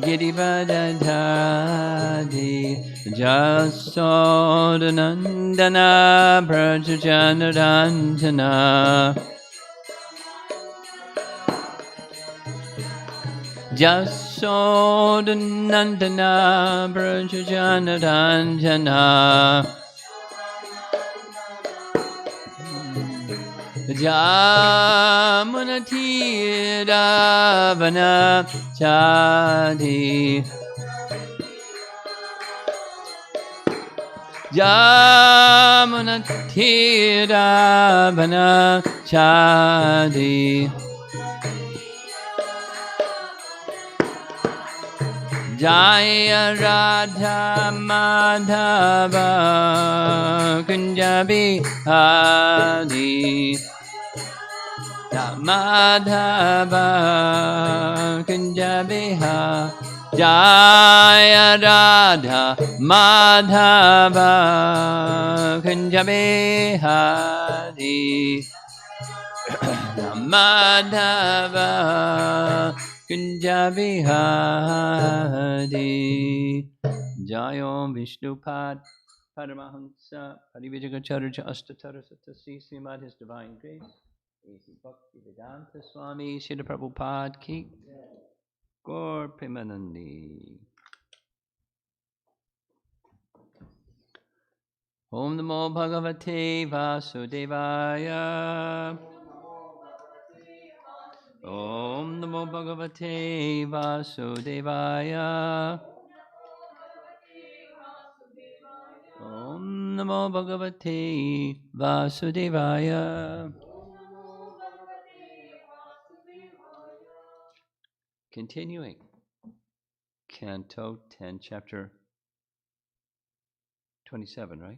Girivadadhadi Jasodanandana Brajajanarandana Jasodanandana Brajajanarandana Jamunatiravana Chadi Jamunatiravana Chadi Jaya Radha Madhava Kunjabi Hadi Madhava Kunjabiha Jaya Radha Madhava Kunjabihadi Madhava Kunjabihadi Jayom Vishnupad Paramahamsa Parivijagacharya Astatara Satasi Srimad His Divine Grace A.C. Bhaktivedanta Swami Srila Prabhupada Ki Gaur Premanandi Om Namo Bhagavate Vasudevaya Om Namo Bhagavate Vasudevaya Om Namo Bhagavate Vasudevaya Continuing, Canto 10, Chapter 27, right?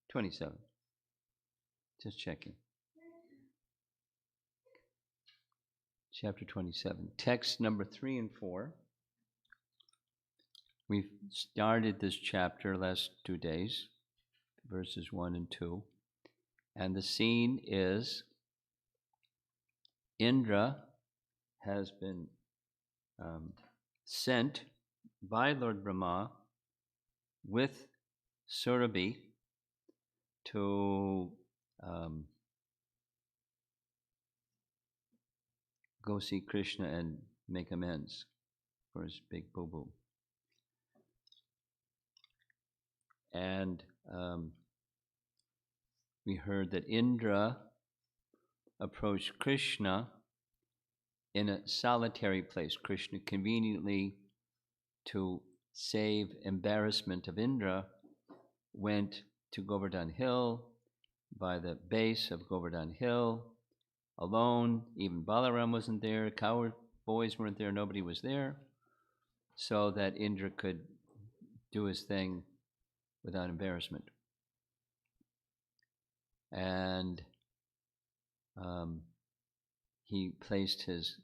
27. Just checking. Chapter 27. Text number 3 and 4. We've started this chapter last 2 days, verses 1 and 2. And the scene is Indra has been sent by Lord Brahma with Surabhi to go see Krishna and make amends for his big boo-boo. And we heard that Indra approached Krishna in a solitary place. Krishna conveniently, to save embarrassment of Indra, went to Govardhan Hill, by the base of Govardhan Hill, alone. Even Balaram wasn't there, coward boys weren't there, nobody was there, so that Indra could do his thing without embarrassment. And he placed his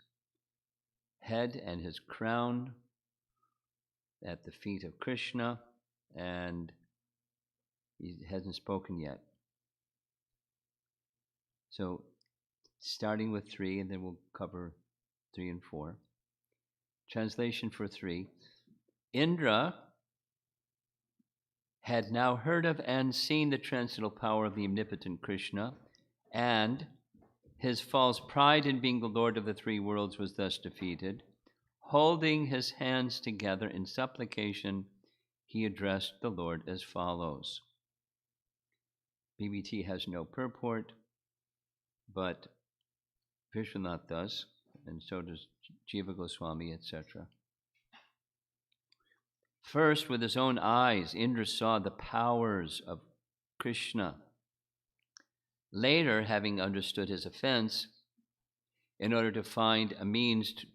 head and his crown at the feet of Krishna, and he hasn't spoken yet. So, starting with 3, and then we'll cover 3 and 4. Translation for 3. Indra had now heard of and seen the transcendental power of the omnipotent Krishna, and his false pride in being the Lord of the 3 worlds was thus defeated. Holding his hands together in supplication, he addressed the Lord as follows. BBT has no purport, but Vishwanath does, and so does Jiva Goswami, etc. First, with his own eyes, Indra saw the powers of Krishna. Later, having understood his offense, in order to find a means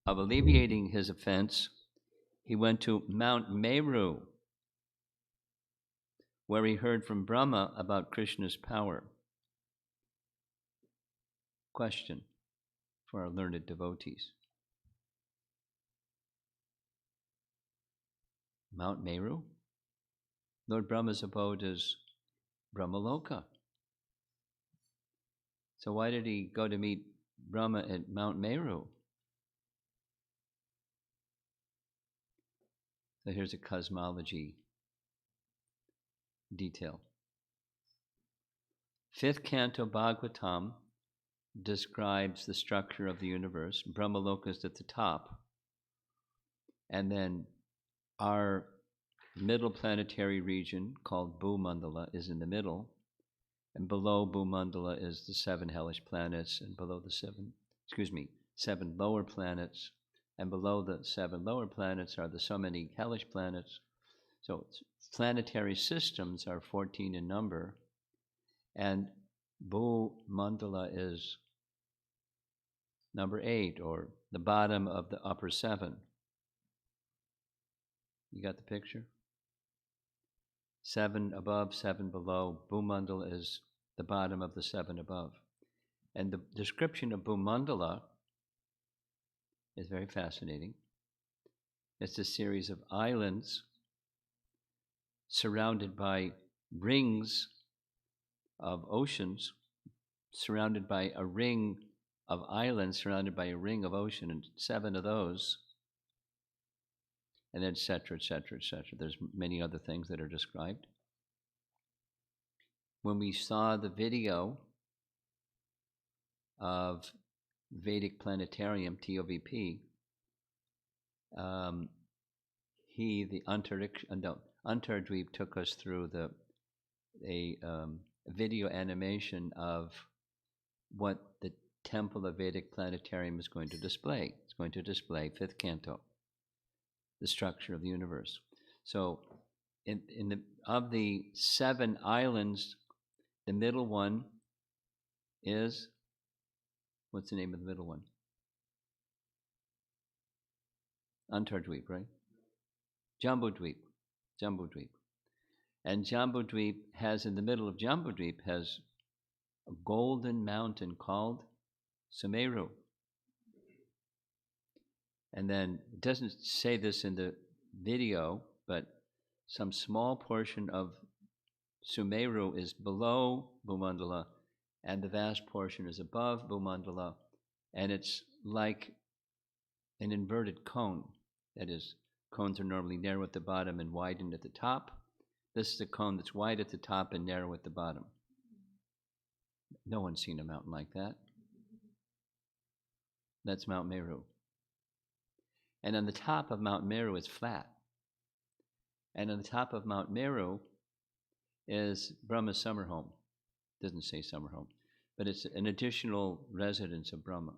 of alleviating his offense, he went to Mount Meru, where he heard from Brahma about Krishna's power. Question for our learned devotees. Mount Meru? Lord Brahma's abode is Brahmaloka. So why did he go to meet Brahma at Mount Meru? So here's a cosmology detail. 5th canto Bhagavatam describes the structure of the universe. Brahmaloka is at the top. And then our middle planetary region, called Bhumandala, is in the middle. And below Bhumandala is the 7 hellish planets, and below the 7 lower planets. And below the 7 lower planets are the so many hellish planets. So planetary systems are 14 in number. And Bhumandala is number 8, or the bottom of the upper 7. You got the picture? 7 above, 7 below. Bhumandala is the bottom of the 7 above. And the description of Bhumandala is very fascinating. It's a series of islands surrounded by rings of oceans, surrounded by a ring of islands, surrounded by a ring of ocean, and 7 of those, and et cetera, et cetera, et cetera. There's many other things that are described. When we saw the video of Vedic Planetarium, TOVP, the Antardweep took us through a video animation of what the Temple of Vedic Planetarium is going to display. It's going to display 5th canto, the structure of the universe. So of the 7 islands, the middle one is, what's the name of the middle one? Antardweep, right? Jambudweep. And Jambudweep has, in the middle of Jambudweep, has a golden mountain called Sumeru. And then, it doesn't say this in the video, but some small portion of Sumeru is below Bhumandala, and the vast portion is above Bhumandala, and it's like an inverted cone. That is, cones are normally narrow at the bottom and widened at the top. This is a cone that's wide at the top and narrow at the bottom. No one's seen a mountain like that. That's Mount Meru. And on the top of Mount Meru is flat. And on the top of Mount Meru is Brahma's summer home. It doesn't say summer home, but it's an additional residence of Brahma.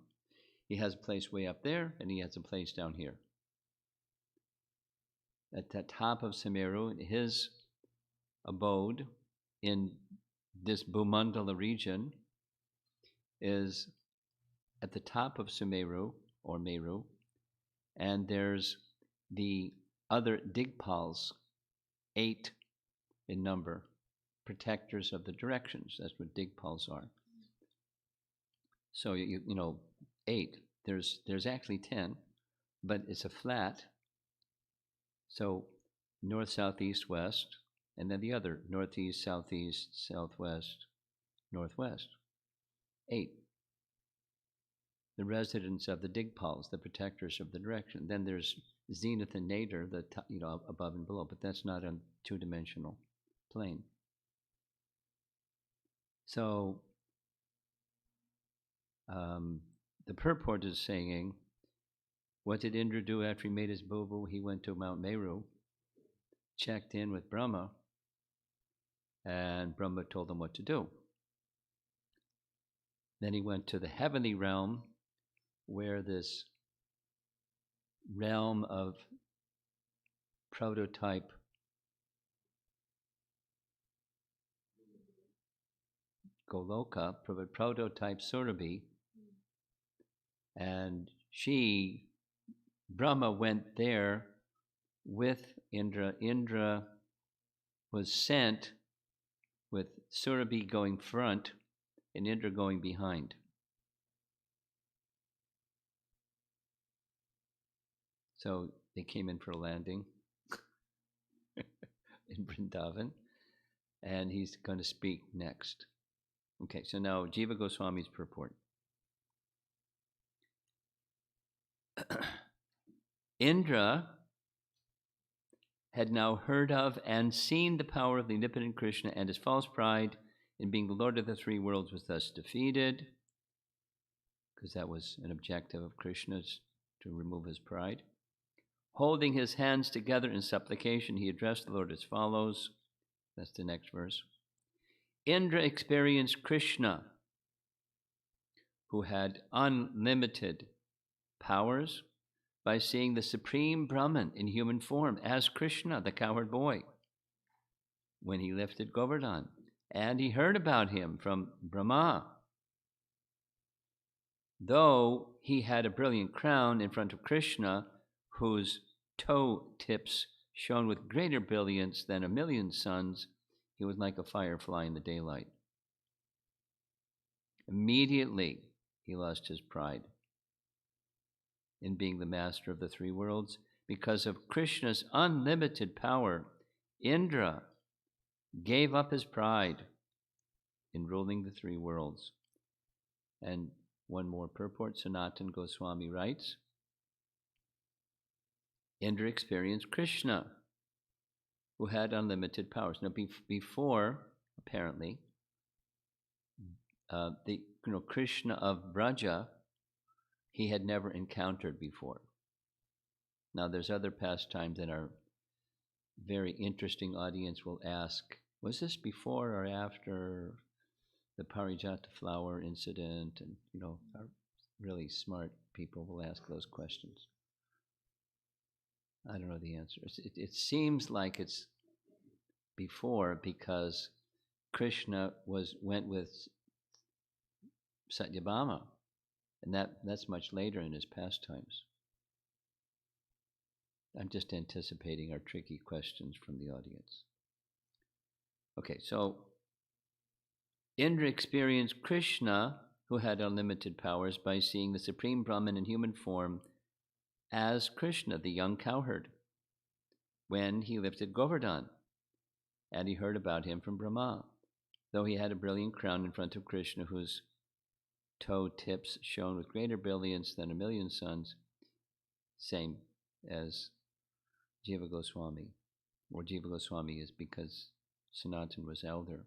He has a place way up there, and he has a place down here. At the top of Sumeru, his abode in this Bhumandala region is at the top of Sumeru, or Meru, and there's the other Digpals, 8 in number, protectors of the directions. That's what Digpals are. So you know, 8. There's actually 10, but it's a flat. So north, south, east, west, and then the other northeast, southeast, southwest, northwest. 8. The residents of the Digpals, the protectors of the direction. Then there's zenith and nadir, above and below, but that's not a 2-dimensional plane. So the purport is saying, what did Indra do after he made his boo-boo? He went to Mount Meru, checked in with Brahma, and Brahma told him what to do. Then he went to the heavenly realm, where this realm of prototype Goloka, prototype Surabhi, and Brahma went there with Indra. Indra was sent with Surabhi going front and Indra going behind. So they came in for a landing. in Vrindavan, and he's going to speak next. Okay, so now Jiva Goswami's purport. Indra had now heard of and seen the power of the omnipotent Krishna, and his false pride in being the Lord of the three worlds was thus defeated, because that was an objective of Krishna's, to remove his pride. Holding his hands together in supplication, he addressed the Lord as follows. That's the next verse. Indra experienced Krishna, who had unlimited powers, by seeing the supreme Brahman in human form as Krishna, the cowherd boy, when he lifted Govardhan. And he heard about him from Brahma. Though he had a brilliant crown in front of Krishna, whose toe tips shone with greater brilliance than 1,000,000 suns, he was like a firefly in the daylight. Immediately, he lost his pride in being the master of the three worlds. Because of Krishna's unlimited power, Indra gave up his pride in ruling the three worlds. And one more purport, Sanatana Goswami writes, Indra experienced Krishna, who had unlimited powers. Now, before, apparently, Krishna of Braja, he had never encountered before. Now, there's other pastimes that our very interesting audience will ask, was this before or after the Parijata flower incident? And, our really smart people will ask those questions. I don't know the answer. It seems like it's before, because Krishna went with Satyabhama, and that's much later in his pastimes. I'm just anticipating our tricky questions from the audience. Okay, so Indra experienced Krishna, who had unlimited powers, by seeing the Supreme Brahman in human form as Krishna, the young cowherd, when he lifted Govardhan, and he heard about him from Brahma. Though he had a brilliant crown in front of Krishna, whose toe tips shone with greater brilliance than 1,000,000 suns, same as Jiva Goswami, or Jiva Goswami is because Sanatana was elder.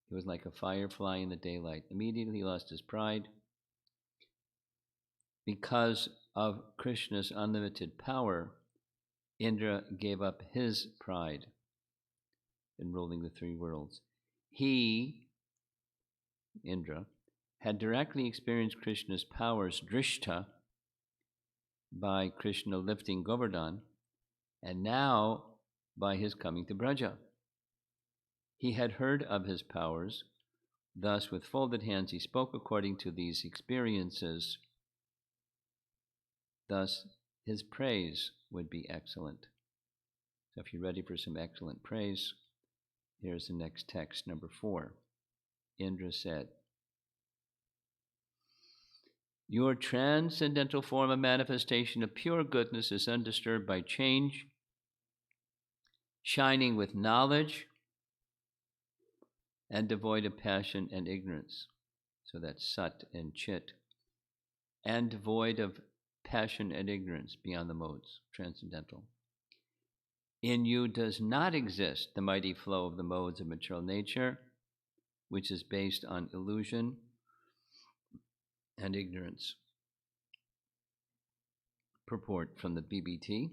He was like a firefly in the daylight. Immediately he lost his pride. Because of Krishna's unlimited power, Indra gave up his pride in ruling the three worlds. He, Indra, had directly experienced Krishna's powers, drishta, by Krishna lifting Govardhan, and now by his coming to Braja. He had heard of his powers. Thus, with folded hands, he spoke according to these experiences. Thus, his praise would be excellent. So if you're ready for some excellent praise, here's the next text, number 4. Indra said, your transcendental form of manifestation of pure goodness is undisturbed by change, shining with knowledge, and devoid of passion and ignorance. So that's sat and chit. And devoid of passion and ignorance, beyond the modes, transcendental. In you does not exist the mighty flow of the modes of material nature, which is based on illusion and ignorance. Purport from the BBT.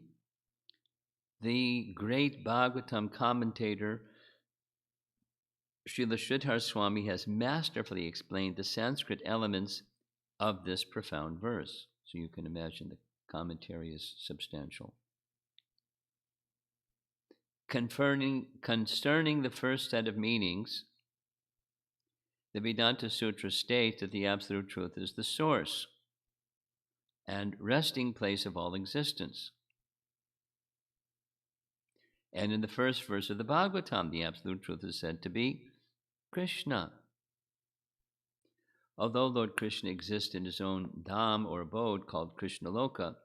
The great Bhagavatam commentator Srila Sridhar Swami has masterfully explained the Sanskrit elements of this profound verse. So you can imagine the commentary is substantial. Concerning the first set of meanings, the Vedanta Sutra states that the Absolute Truth is the source and resting place of all existence. And in the first verse of the Bhagavatam, the Absolute Truth is said to be Krishna. Although Lord Krishna exists in his own dham or abode called Krishna Loka,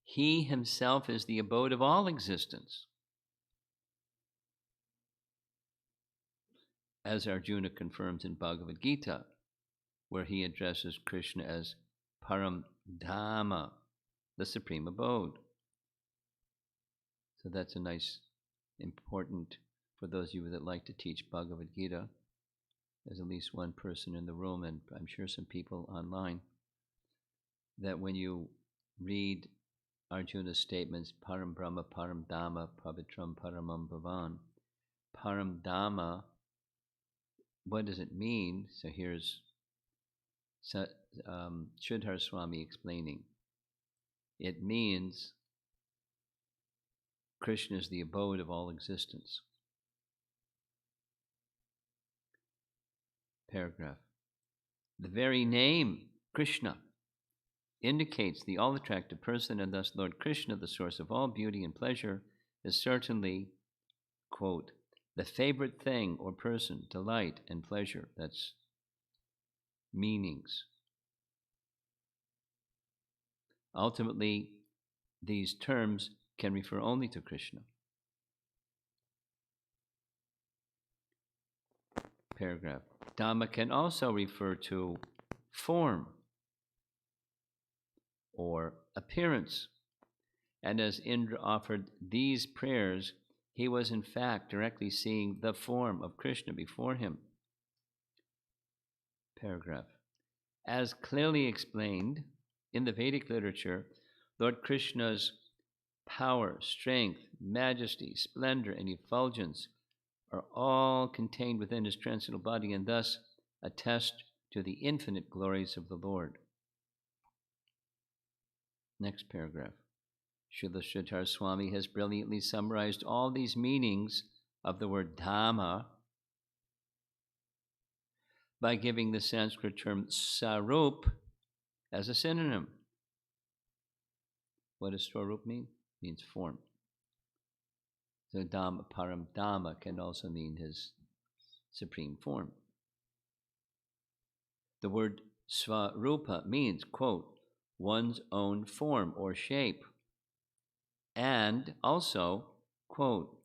he himself is the abode of all existence. as Arjuna confirms in Bhagavad Gita, where he addresses Krishna as Param Dhamma, the supreme abode. So that's a nice, important, for those of you that like to teach Bhagavad Gita. There's at least one person in the room, and I'm sure some people online, that when you read Arjuna's statements, Param Brahma, Param Dhamma, Pavitram Paramam Bhavan, Param Dhamma, what does it mean? So here's Sridhar Swami explaining. It means Krishna is the abode of all existence. Paragraph. The very name, Krishna, indicates the all-attractive person, and thus Lord Krishna, the source of all beauty and pleasure, is certainly, quote, the favorite thing or person, delight and pleasure. That's meanings. Ultimately, these terms can refer only to Krishna. Paragraph. Dhamma can also refer to form or appearance. And as Indra offered these prayers, he was in fact directly seeing the form of Krishna before him. Paragraph. As clearly explained in the Vedic literature, Lord Krishna's power, strength, majesty, splendor, and effulgence are all contained within his transcendental body, and thus attest to the infinite glories of the Lord. Next paragraph. Srila Sridhar Swami has brilliantly summarized all these meanings of the word Dhamma by giving the Sanskrit term Sarup as a synonym. What does Swarup mean? It means form. So Dhamma, Param Dhamma can also mean his supreme form. The word Swarupa means, quote, one's own form or shape, and also, quote,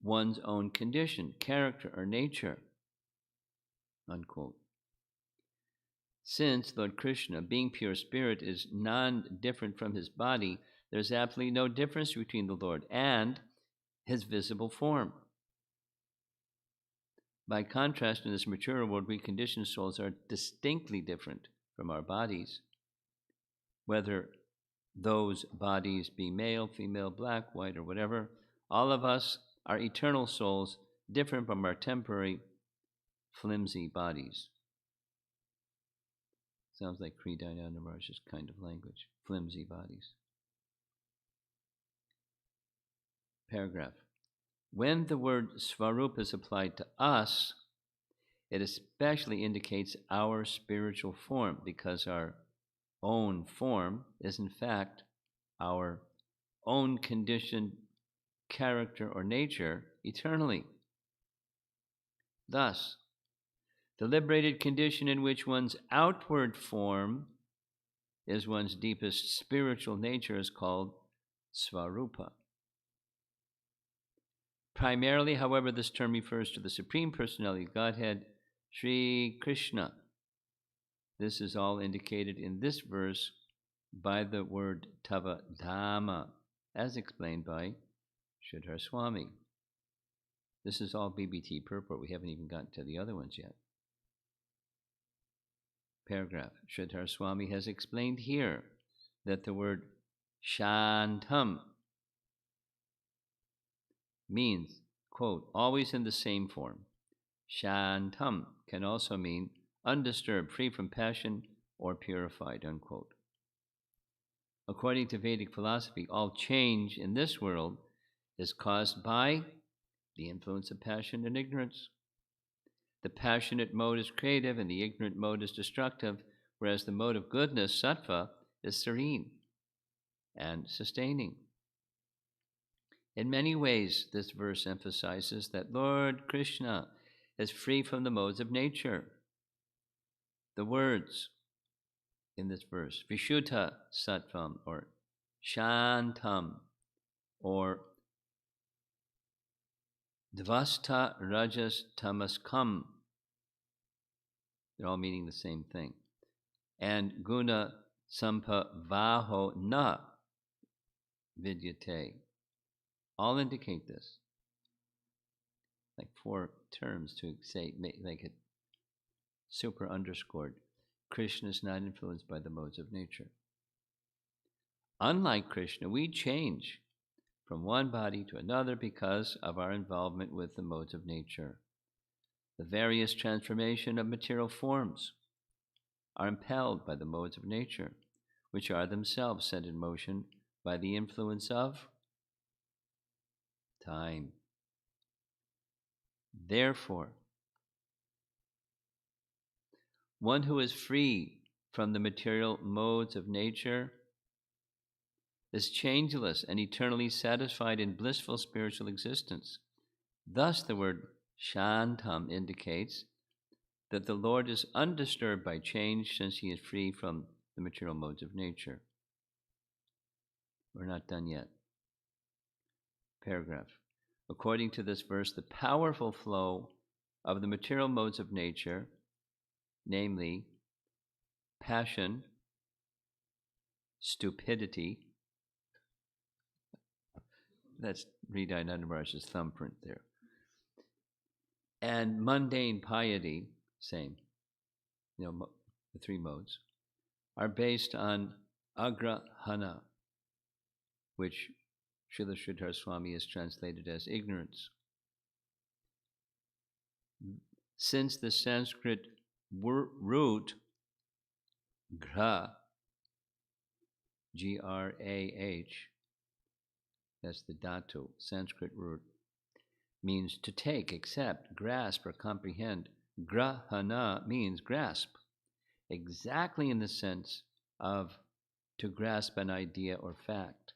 one's own condition, character, or nature, unquote. Since Lord Krishna, being pure spirit, is non-different from his body, there's absolutely no difference between the Lord and his visible form. By contrast, in this mature world, we conditioned souls are distinctly different from our bodies, whether those bodies be male, female, black, white, or whatever. All of us are eternal souls, different from our temporary, flimsy bodies. Sounds like Sri Dayananda Maharaj's kind of language, flimsy bodies. Paragraph. When the word Svarupa is applied to us, it especially indicates our spiritual form, because our own form is in fact our own conditioned character or nature eternally. Thus, the liberated condition in which one's outward form is one's deepest spiritual nature is called Svarupa. Primarily, however, this term refers to the Supreme Personality of Godhead, Sri Krishna. This is all indicated in this verse by the word Tava Dhamma, as explained by Sridhar Swami. This is all BBT purport. We haven't even gotten to the other ones yet. Paragraph. Sridhar Swami has explained here that the word Shantam means, quote, always in the same form. Shantam can also mean undisturbed, free from passion, or purified, unquote. According to Vedic philosophy, all change in this world is caused by the influence of passion and ignorance. The passionate mode is creative and the ignorant mode is destructive, whereas the mode of goodness, sattva, is serene and sustaining. In many ways, this verse emphasizes that Lord Krishna is free from the modes of nature. The words in this verse, Vishuddha Sattvam, or Shantam, or Dvasta, rajas, tamaskam. They're all meaning the same thing. And guna sampavaho na vidyate. All indicate this. Like 4 terms to say, make it super underscored. Krishna is not influenced by the modes of nature. Unlike Krishna, we change from one body to another because of our involvement with the modes of nature. The various transformation of material forms are impelled by the modes of nature, which are themselves set in motion by the influence of time. Therefore, one who is free from the material modes of nature is changeless and eternally satisfied in blissful spiritual existence. Thus, the word Shantam indicates that the Lord is undisturbed by change since he is free from the material modes of nature. We're not done yet. Paragraph. According to this verse, the powerful flow of the material modes of nature, namely passion, stupidity, that's Hridayanath Maharaj's thumbprint there, and mundane piety, same, the 3 modes, are based on agrahana, which Srila Sridhar Swami has translated as ignorance. Since the Sanskrit root grah, G-R-A-H, that's the dhatu, Sanskrit root, means to take, accept, grasp, or comprehend. Grahana means grasp, exactly in the sense of to grasp an idea or fact.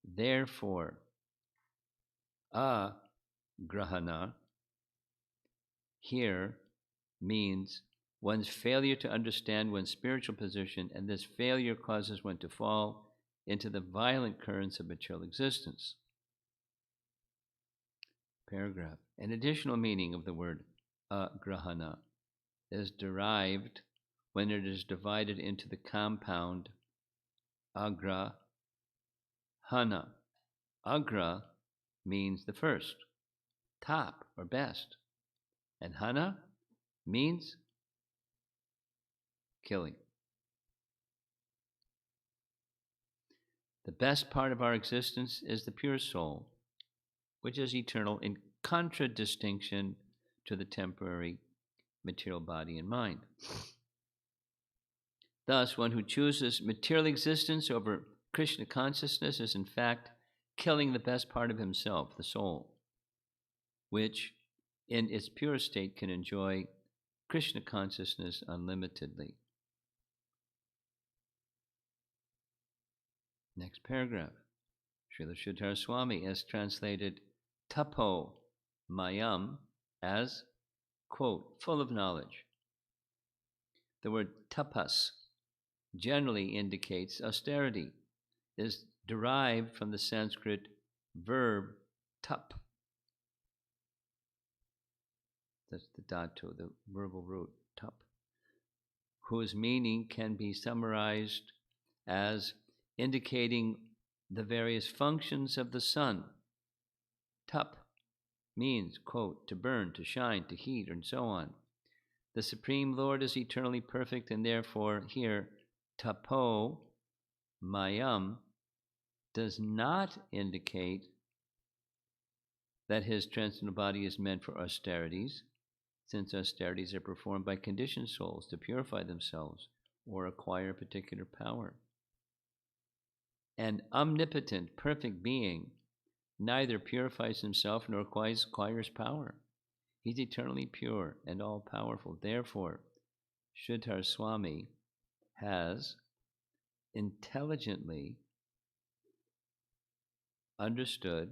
Therefore, grahana here means one's failure to understand one's spiritual position, and this failure causes one to fall into the violent currents of material existence. Paragraph. An additional meaning of the word agrahana is derived when it is divided into the compound agra hana. Agra means the first, top or best, and hana means killing. The best part of our existence is the pure soul, which is eternal in contradistinction to the temporary material body and mind. Thus, one who chooses material existence over Krishna consciousness is in fact killing the best part of himself, the soul, which in its pure state can enjoy Krishna consciousness unlimitedly. Next paragraph. Srila Sridhar Swami has translated tapo mayam as, quote, full of knowledge. The word tapas generally indicates austerity, is derived from the Sanskrit verb tap. That's the dhatu, the verbal root, tap, whose meaning can be summarized as indicating the various functions of the sun. Tap means, quote, to burn, to shine, to heat, and so on. The Supreme Lord is eternally perfect, and therefore here, tapo mayam does not indicate that his transcendental body is meant for austerities, since austerities are performed by conditioned souls to purify themselves or acquire a particular power. An omnipotent, perfect being neither purifies himself nor acquires power. He's eternally pure and all-powerful. Therefore, Sridhar Swami has intelligently understood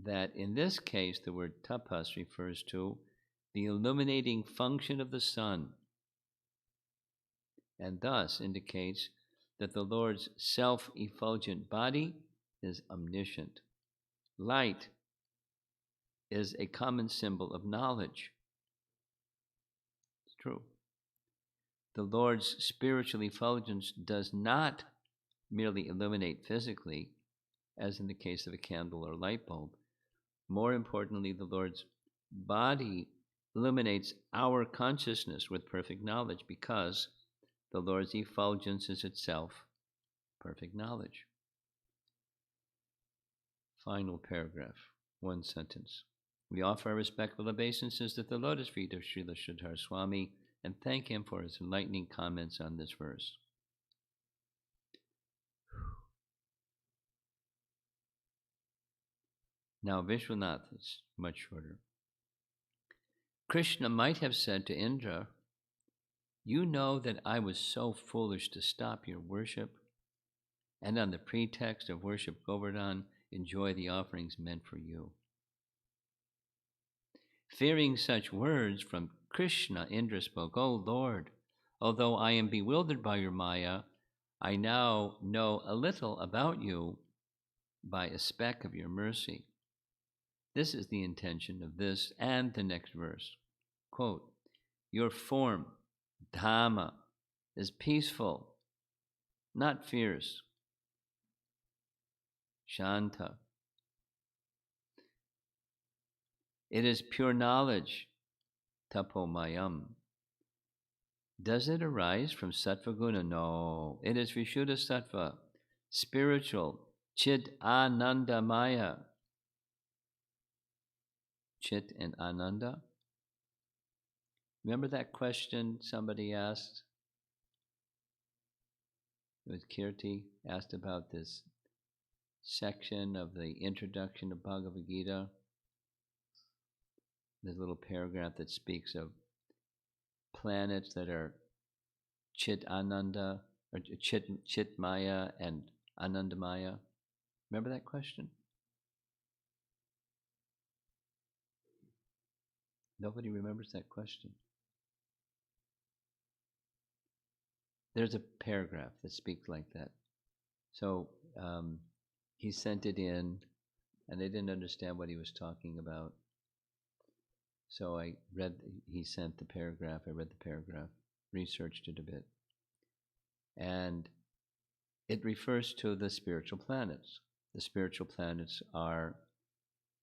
that in this case the word tapas refers to the illuminating function of the sun, and thus indicates that the Lord's self-effulgent body is omniscient. Light is a common symbol of knowledge. It's true. The Lord's spiritual effulgence does not merely illuminate physically, as in the case of a candle or light bulb. More importantly, the Lord's body illuminates our consciousness with perfect knowledge, because the Lord's effulgence is itself perfect knowledge. Final paragraph, one sentence. We offer our respectful obeisances at the lotus feet of Srila Sridhar Swami and thank him for his enlightening comments on this verse. Now Vishwanath is much shorter. Krishna might have said to Indra, "You know that I was so foolish to stop your worship, and on the pretext of worship Govardhan, enjoy the offerings meant for you." Fearing such words from Krishna, Indra spoke, "O Lord, although I am bewildered by your Maya, I now know a little about you by a speck of your mercy." This is the intention of this and the next verse. Quote, "Your form, Dhamma, is peaceful, not fierce. Shanta. It is pure knowledge, tapomayam. Does it arise from sattva guna? No, it is vishuddha sattva, spiritual, chit anandamaya. Chit and ananda. Remember that question somebody asked? It was Kirti asked about this section of the introduction of Bhagavad Gita. There's a little paragraph that speaks of planets that are Chit Ananda, or Chit Maya and Anandamaya. Remember that question? Nobody remembers that question. There's a paragraph that speaks like that. So he sent it in, and they didn't understand what he was talking about. So he sent the paragraph, I read the paragraph, researched it a bit. And it refers to the spiritual planets. The spiritual planets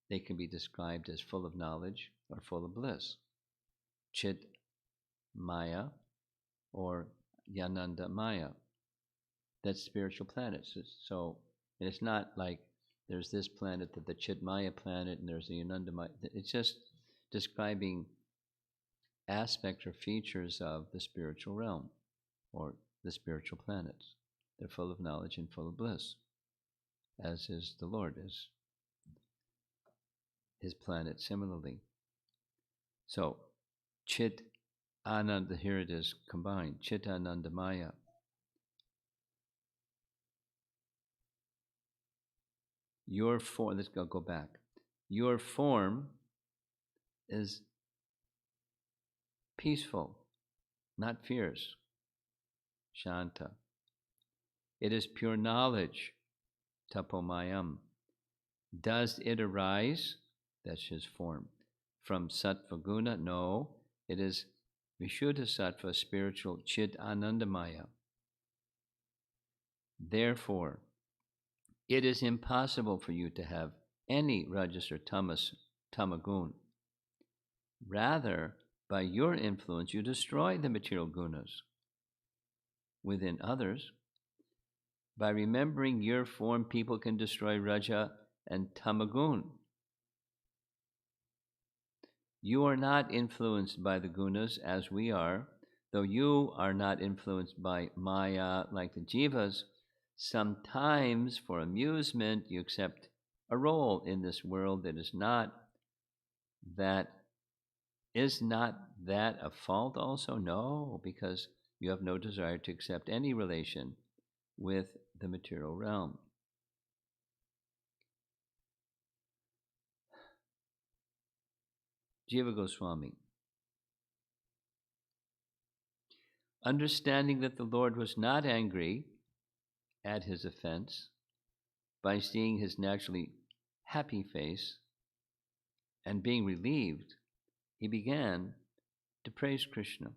they can be described as full of knowledge or full of bliss. Chit Maya or Yananda Maya. That's spiritual planets. So and it's not like there's this planet, the Chit Maya planet, and there's the Yananda Maya. It's just describing aspects or features of the spiritual realm or the spiritual planets. They're full of knowledge and full of bliss, as is the Lord, as his planet similarly. So, Chit Ananda, here it is combined, Chit Ananda Maya. Your form, let's go back. Your form is peaceful, not fierce. Shanta. It is pure knowledge, tapomayam. Does it arise? That's his form. From sattva guna? No, it is vishuddha sattva, spiritual, chit anandamaya. Therefore, it is impossible for you to have any rajas or tamagun. Rather, by your influence, you destroy the material gunas within others. By remembering your form, people can destroy raja and tamagun. You are not influenced by the gunas as we are, though you are not influenced by maya like the jivas. Sometimes, for amusement, you accept a role in this world that is not that a fault also? No, because you have no desire to accept any relation with the material realm. Jiva Goswami. Understanding that the Lord was not angry at his offense, by seeing his naturally happy face, And being relieved, he began to praise Krishna.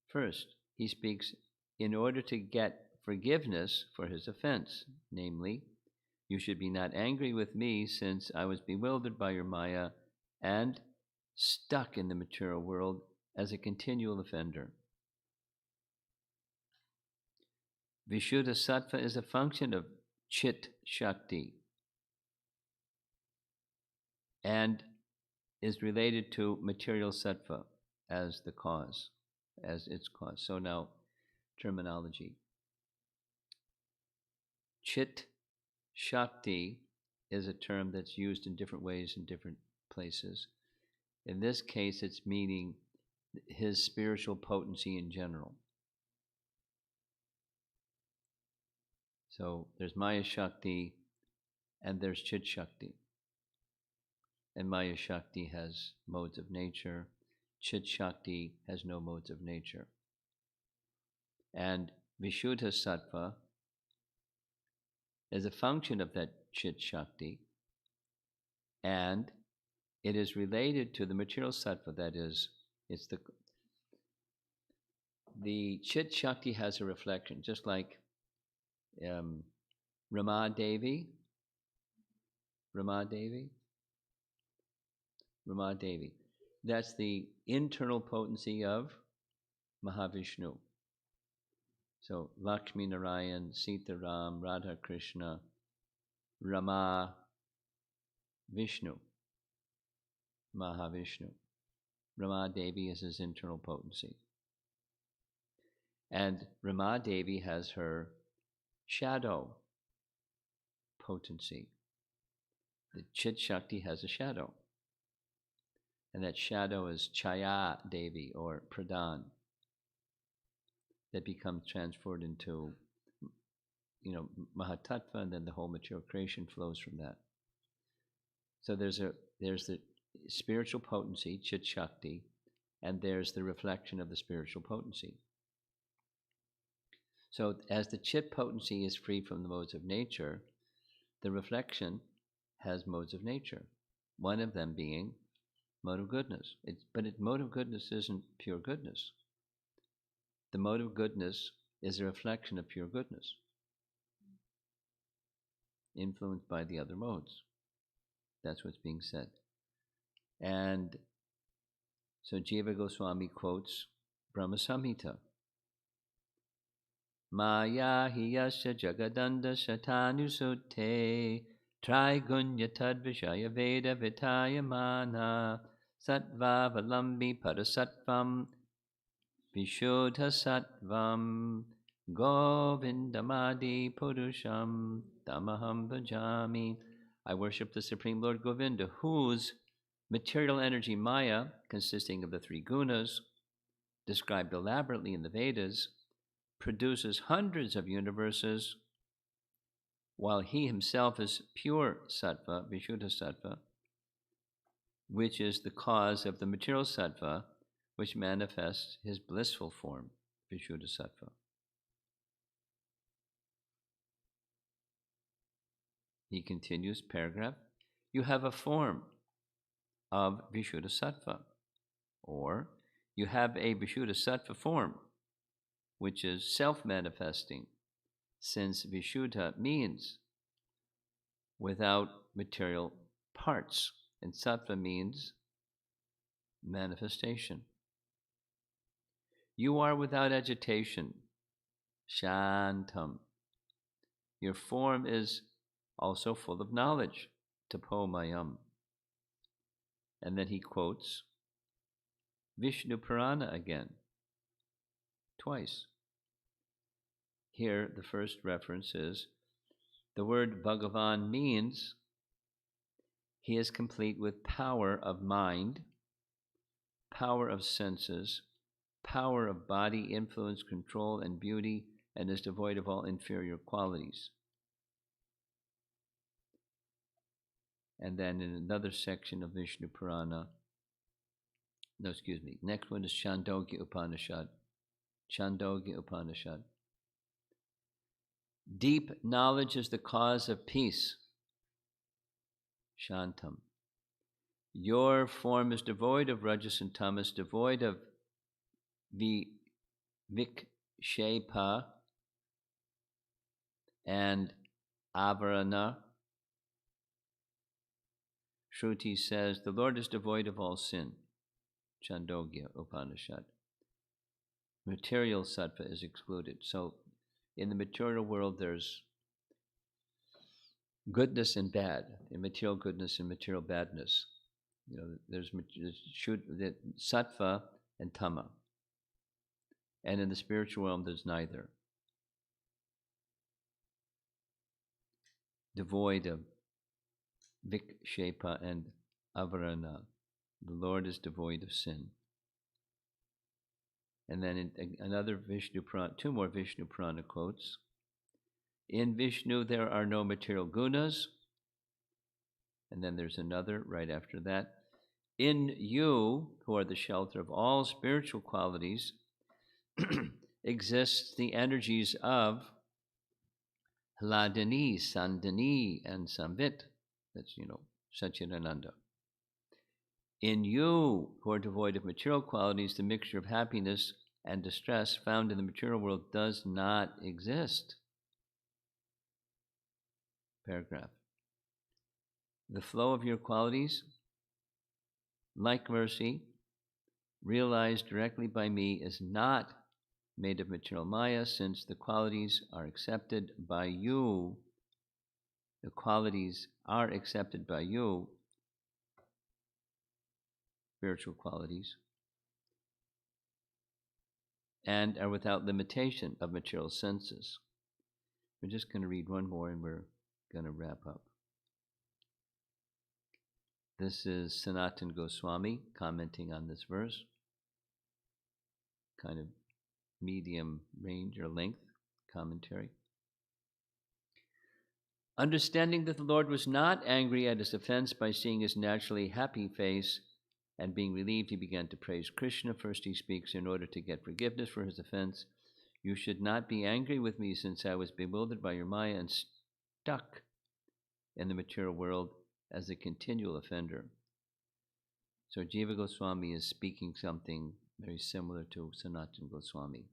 First, he speaks in order to get forgiveness for his offense, namely, you should be not angry with me since I was bewildered by your Maya and stuck in the material world as a continual offender. Vishuddha Sattva is a function of Chit Shakti and is related to material Sattva as the cause, as its cause. So now, terminology. Chit Shakti is a term that's used in different ways in different places. In this case, it's meaning his spiritual potency in general. So there's Maya Shakti and there's Chit Shakti. And Maya Shakti has modes of nature. Chit Shakti has no modes of nature. And Vishuddha Sattva is a function of that Chit Shakti, and it is related to the material Sattva. That is, it's the Chit Shakti has a reflection, just like Rama Devi. That's the internal potency of Mahavishnu. So Lakshmi Narayan, Sita Ram, Radha Krishna, Rama Vishnu, Mahavishnu. Rama Devi is his internal potency. And Rama Devi has her shadow potency. The Chit Shakti has a shadow. And that shadow is Chaya Devi or Pradhan, that becomes transformed into, Mahatattva, and then the whole material creation flows from that. So there's the spiritual potency, Chit Shakti, and there's the reflection of the spiritual potency. So as the Chit potency is free from the modes of nature, the reflection has modes of nature, one of them being mode of goodness. Mode of goodness isn't pure goodness. The mode of goodness is a reflection of pure goodness, influenced by the other modes. That's what's being said. And so Jiva Goswami quotes Brahma Samhita. Maya hiyasya jagadanda shatanusute trigunya tadvishaya veda vitayamana sattva-valambi parasattvam vishuddha sattvam govindamadi purusham tamaham bhajami. I worship the Supreme Lord Govinda, whose material energy Maya, consisting of the three gunas, described elaborately in the Vedas, produces hundreds of universes, while he himself is pure sattva, Vishuddha sattva, which is the cause of the material sattva, which manifests his blissful form, Vishuddha sattva. He continues, paragraph, you have a form of Vishuddha sattva, or you have a Vishuddha sattva form, which is self-manifesting, since Vishuddha means without material parts, and sattva means manifestation. You are without agitation, shantam. Your form is also full of knowledge, tapomayam. And then he quotes Vishnu Purana again, twice. Here, the first reference is the word Bhagavan means he is complete with power of mind, power of senses, power of body, influence, control, and beauty, and is devoid of all inferior qualities. And then in another section of Vishnu Purana, next one is Chandogya Upanishad. Chandogya Upanishad. Deep knowledge is the cause of peace, shantam. Your form is devoid of rajas and tamas, devoid of vikshepa and avarana. Shruti says, the Lord is devoid of all sin. Chandogya Upanishad. Material sattva is excluded. So in the material world, there's goodness and bad, in material goodness and material badness. You know, there's sattva and tama. And in the spiritual realm, there's neither. Devoid of vikshepa and avarana. The Lord is devoid of sin. And then in another Vishnu Purana, two more Vishnu Purana quotes. In Vishnu, there are no material gunas. And then there's another right after that. In you, who are the shelter of all spiritual qualities, exists the energies of Hladini, Sandini, and Samvit. That's, Satchidananda. In you, who are devoid of material qualities, the mixture of happiness and distress found in the material world does not exist. Paragraph. The flow of your qualities, like mercy, realized directly by me, is not made of material maya, since the qualities are accepted by you. The qualities are accepted by you, spiritual qualities, and are without limitation of material senses. We're just going to read one more and we're going to wrap up. This is Sanatana Goswami commenting on this verse, kind of medium range or length commentary. Understanding that the Lord was not angry at his offense by seeing his naturally happy face and being relieved, he began to praise Krishna. First he speaks, in order to get forgiveness for his offense, you should not be angry with me, since I was bewildered by your maya and stuck in the material world as a continual offender. So Jiva Goswami is speaking something very similar to Sanatana Goswami.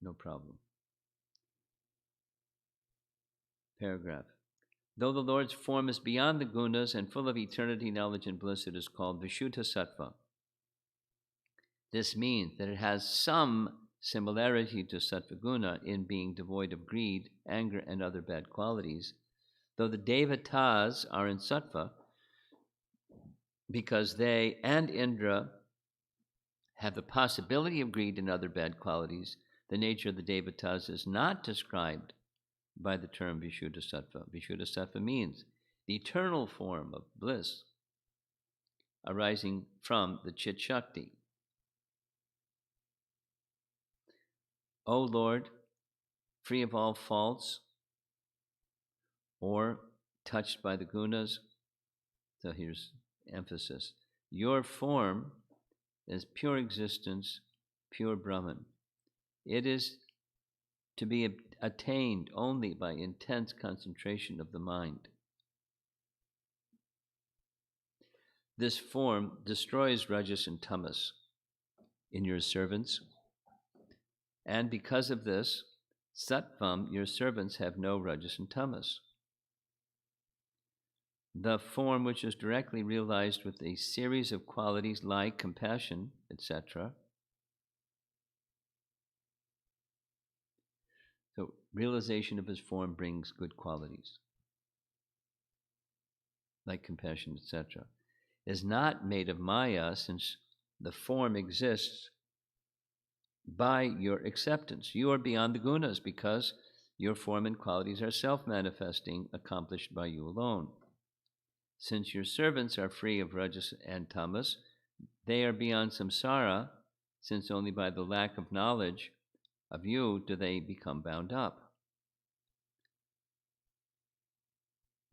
No problem. Paragraph. Though the Lord's form is beyond the gunas and full of eternity, knowledge, and bliss, it is called Vishuddha Sattva. This means that it has some similarity to Sattva Guna in being devoid of greed, anger, and other bad qualities, though the Devatas are in Sattva, because they and Indra have the possibility of greed and other bad qualities. The nature of the Devatas is not described by the term Vishuddha Sattva. Vishuddha Sattva means the eternal form of bliss arising from the Chit Shakti. O Lord, free of all faults or touched by the gunas, so here's emphasis. Your form is pure existence, pure Brahman. It is to be attained only by intense concentration of the mind. This form destroys rajas and tamas in your servants, and because of this, sattvam, your servants have no rajas and tamas. The form which is directly realized with a series of qualities like compassion, etc. So realization of his form brings good qualities, like compassion, etc. Is not made of maya, since the form exists by your acceptance. You are beyond the gunas because your form and qualities are self-manifesting, accomplished by you alone. Since your servants are free of rajas and tamas, they are beyond samsara, since only by the lack of knowledge of you do they become bound up.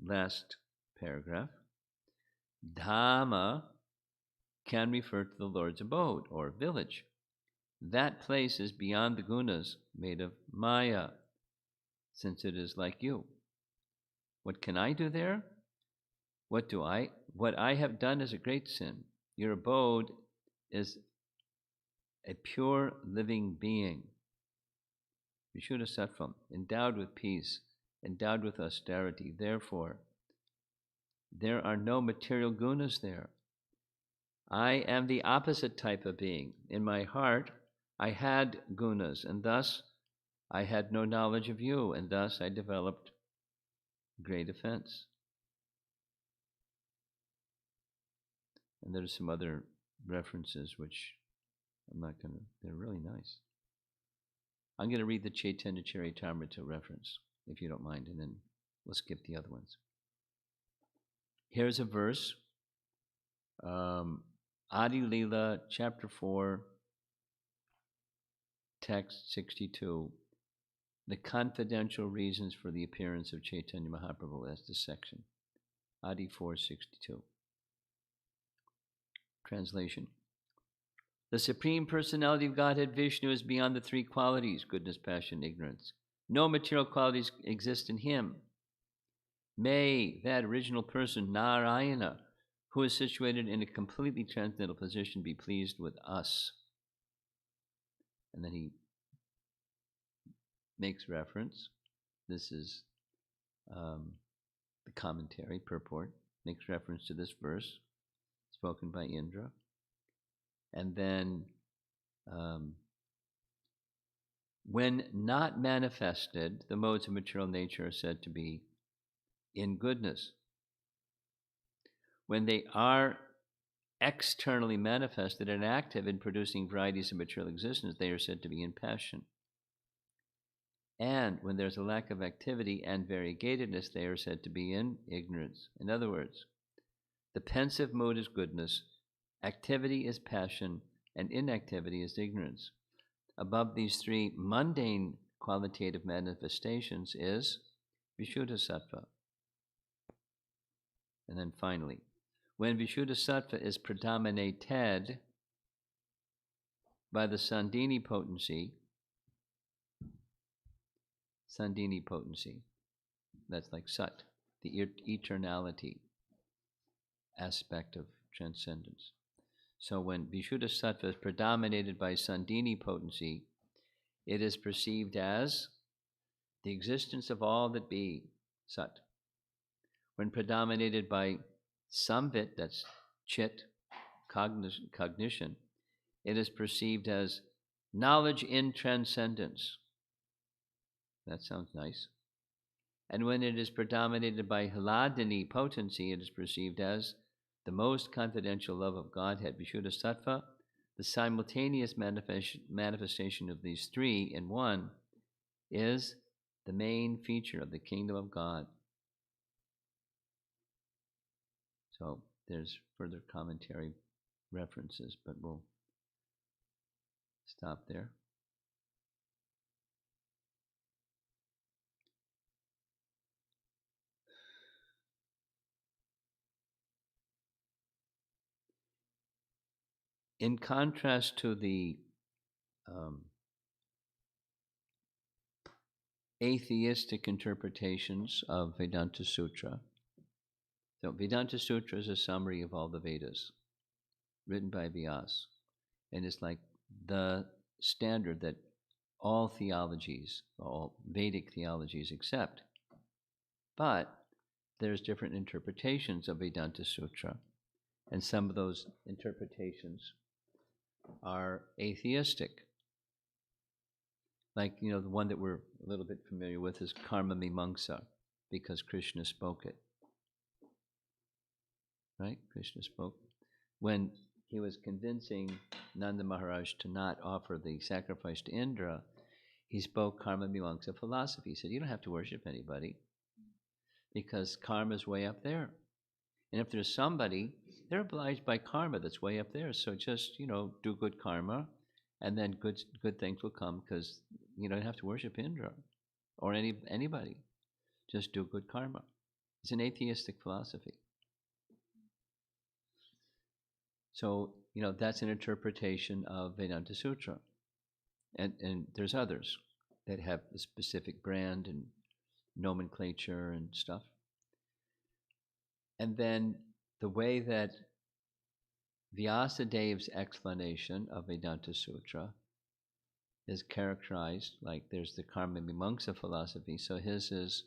Last paragraph. Dhamma can refer to the Lord's abode or village. That place is beyond the gunas, made of maya, since it is like you. What can I do there? What what I have done is a great sin. Your abode is a pure living being, Vishuddha-sattvam, endowed with peace, endowed with austerity. Therefore, there are no material gunas there. I am the opposite type of being. In my heart, I had gunas, and thus I had no knowledge of you, and thus I developed great offense. And there's some other references which I'm not going to, they're really nice. I'm going to read the Chaitanya Charitamrita reference, if you don't mind, and then we'll skip the other ones. Here's a verse, Adi Leela, chapter 4, text 62. The confidential reasons for the appearance of Chaitanya Mahaprabhu. That's the section. Adi 4:62. Translation. The Supreme Personality of Godhead Vishnu is beyond the three qualities, goodness, passion, ignorance. No material qualities exist in him. May that original person, Narayana, who is situated in a completely transcendental position, be pleased with us. And then he makes reference. This is the commentary, purport, makes reference to this verse spoken by Indra. And then, when not manifested, the modes of material nature are said to be in goodness. When they are externally manifested and active in producing varieties of material existence, they are said to be in passion. And when there's a lack of activity and variegatedness, they are said to be in ignorance. In other words, the pensive mood is goodness, activity is passion, and inactivity is ignorance. Above these three mundane qualitative manifestations is Vishuddha-sattva. And then finally, when Vishuddha-sattva is predominated by the Sandhini potency, that's like Sat, the eternality aspect of transcendence. So when Vishuddha-sattva is predominated by Sandhini potency, it is perceived as the existence of all that be, Sat. When predominated by Samvit, that's Chit, cognition, it is perceived as knowledge in transcendence. That sounds nice. And when it is predominated by Hladini potency, it is perceived as the most confidential love of Godhead, Vishuddha-sattva. The simultaneous manifestation of these three in one is the main feature of the kingdom of God. So there's further commentary references, but we'll stop there. In contrast to the atheistic interpretations of Vedanta Sutra, so Vedanta Sutra is a summary of all the Vedas, written by Vyasa, and it's like the standard that all theologies, all Vedic theologies accept. But there's different interpretations of Vedanta Sutra, and some of those interpretations are atheistic. Like, the one that we're a little bit familiar with is Karma Mimamsa, because Krishna spoke it. Right? Krishna spoke. When he was convincing Nanda Maharaj to not offer the sacrifice to Indra, he spoke Karma Mimamsa philosophy. He said, you don't have to worship anybody, because karma is way up there. And if there's somebody, they're obliged by karma that's way up there. So just, do good karma, and then good things will come, because you don't have to worship Indra or anybody. Just do good karma. It's an atheistic philosophy. So, that's an interpretation of Vedanta Sutra. And there's others that have a specific brand and nomenclature and stuff. And then the way that Vyasadev's explanation of Vedanta Sutra is characterized, like there's the Karma Mimamsa philosophy, so his is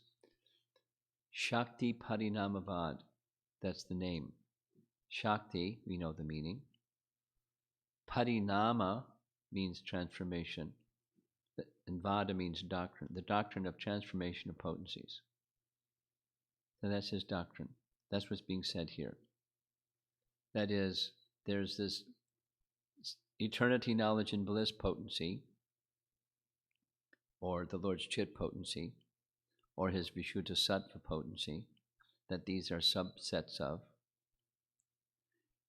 Shakti Parinamavad. That's the name. Shakti, we know the meaning. Parinama means transformation. And Vada means doctrine, the doctrine of transformation of potencies. So that's his doctrine. That's what's being said here. That is, there's this eternity, knowledge, and bliss potency, or the Lord's Chit potency, or his Vishuddha Sattva potency, that these are subsets of.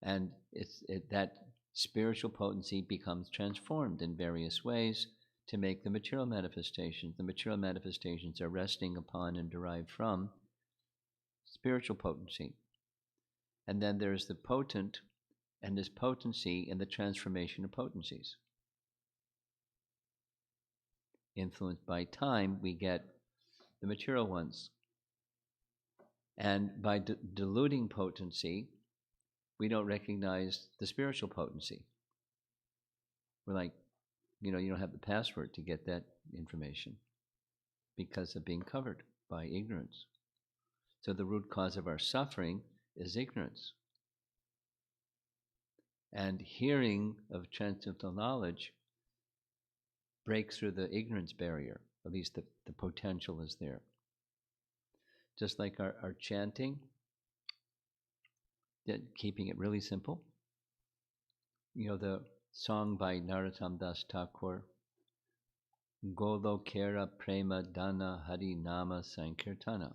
And that spiritual potency becomes transformed in various ways to make the material manifestations. The material manifestations are resting upon and derived from spiritual potency. And then there's the potent and this potency in the transformation of potencies. Influenced by time, we get the material ones. And by diluting potency, we don't recognize the spiritual potency. We're like, you don't have the password to get that information because of being covered by ignorance. So the root cause of our suffering is ignorance. And hearing of transcendental knowledge breaks through the ignorance barrier. At least the potential is there. Just like our chanting, keeping it really simple. The song by Narottam Das Thakur, Golokera Prema Dana Hari Nama Sankirtana.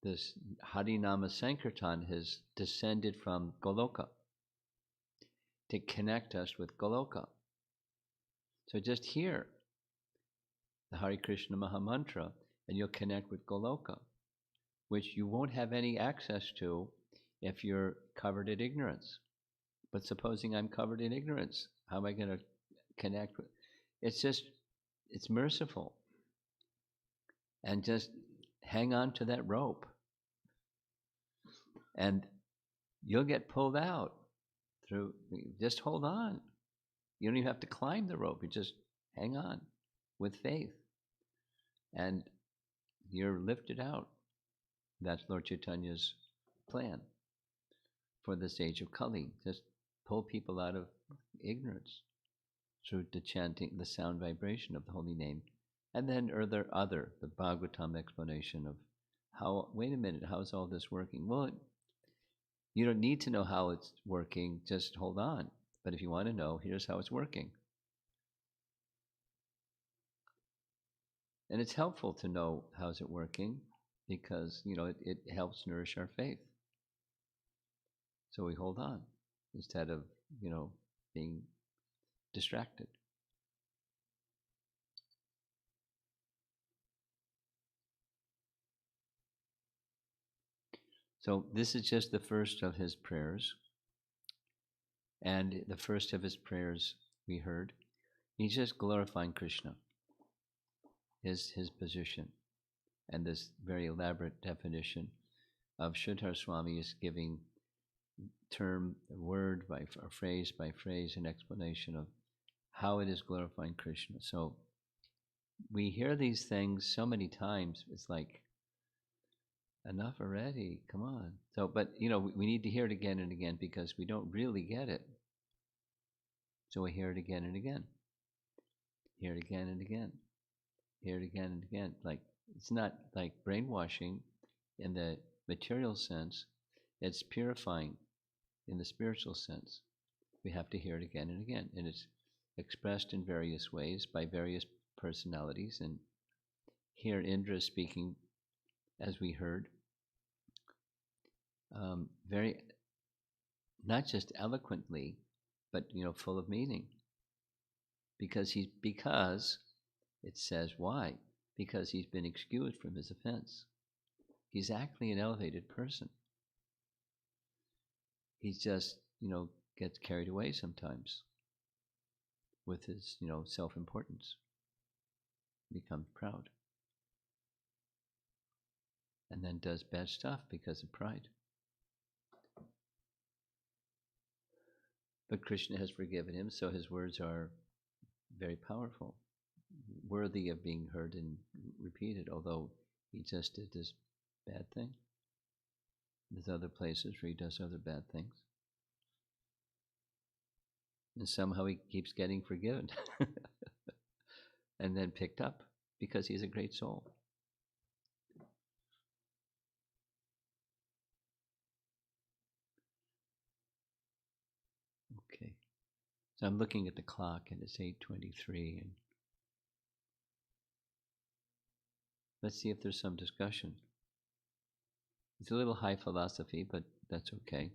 This Hari Nama Sankirtan has descended from Goloka to connect us with Goloka. So just hear the Hare Krishna Mahamantra and you'll connect with Goloka, which you won't have any access to if you're covered in ignorance. But supposing I'm covered in ignorance, how am I going to connect with? It's merciful. And just hang on to that rope. And you'll get pulled out through, just hold on. You don't even have to climb the rope, you just hang on with faith. And you're lifted out. That's Lord Chaitanya's plan for this age of Kali. Just pull people out of ignorance through the chanting, the sound vibration of the holy name. And then the Bhagavatam explanation of how, wait a minute, how's all this working? Well, you don't need to know how it's working, just hold on. But if you want to know, here's how it's working. And it's helpful to know how's it working because, it helps nourish our faith. So we hold on instead of, being distracted. So this is just the first of his prayers. And the first of his prayers we heard, he's just glorifying Krishna, his position. And this very elaborate definition of Sridhar Swami is giving word by phrase by phrase, an explanation of how it is glorifying Krishna. So we hear these things so many times, it's like, enough already, come on. So, but we need to hear it again and again because we don't really get it. So we hear it again and again. Hear it again and again. Hear it again and again. Like, it's not like brainwashing in the material sense, it's purifying in the spiritual sense. We have to hear it again and again. And it's expressed in various ways by various personalities. And here Indra is speaking, as we heard, very, not just eloquently, but full of meaning. Because it says why? Because he's been excused from his offense. He's actually an elevated person. He just, gets carried away sometimes with his, self-importance. Becomes proud. And then does bad stuff because of pride. But Krishna has forgiven him, so his words are very powerful, worthy of being heard and repeated, although he just did this bad thing. There's other places where he does other bad things. And somehow he keeps getting forgiven and then picked up because he's a great soul. Okay. So I'm looking at the clock and it's 8:23 and let's see if there's some discussion. It's a little high philosophy, but that's okay.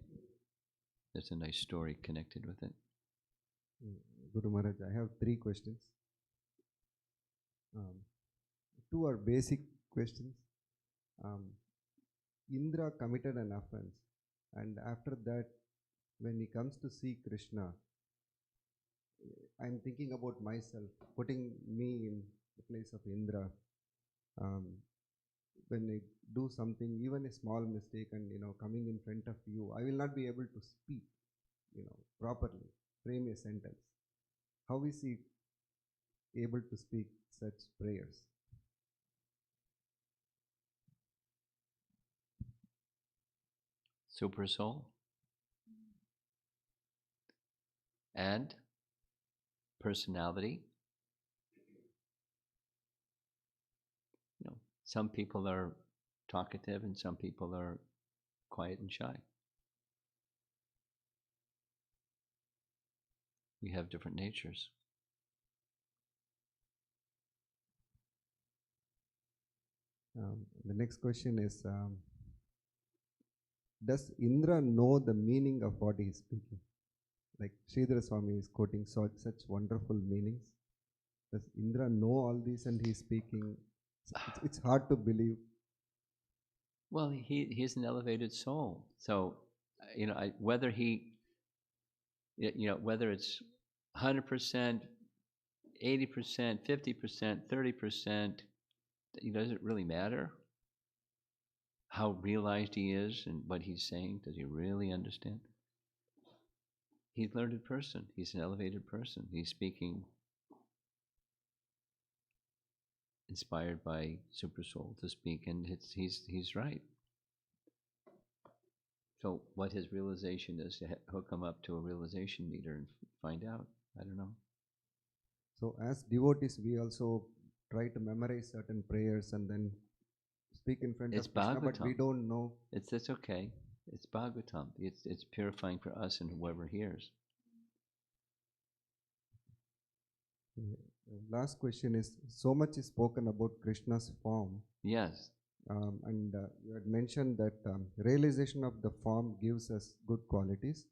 There's a nice story connected with it. Guru Maharaj, I have 3 questions. 2 are basic questions. Indra committed an offense, and after that, when he comes to see Krishna, I'm thinking about myself, putting me in the place of Indra. When I do something, even a small mistake, and coming in front of you, I will not be able to speak, properly, frame a sentence. How is he able to speak such prayers? Super soul and personality. Some people are talkative and some people are quiet and shy. We have different natures. The next question is, does Indra know the meaning of what he is speaking? Like Sridhara Swami is quoting such wonderful meanings. Does Indra know all this and he is speaking? It's hard to believe. Well, he's an elevated soul. So, whether whether it's 100%, 80%, 50%, 30%, does it really matter how realized he is and what he's saying? Does he really understand? He's a learned person. He's an elevated person. He's speaking inspired by Super Soul to speak, and he's right. So what his realization is, hook him up to a realization meter and find out. I don't know. So as devotees, we also try to memorize certain prayers and then speak in front of Krishna, but we don't know. It's okay. It's Bhagavatam. It's purifying for us and whoever hears. Last question is, so much is spoken about Krishna's form. Yes. And you had mentioned that realization of the form gives us good qualities.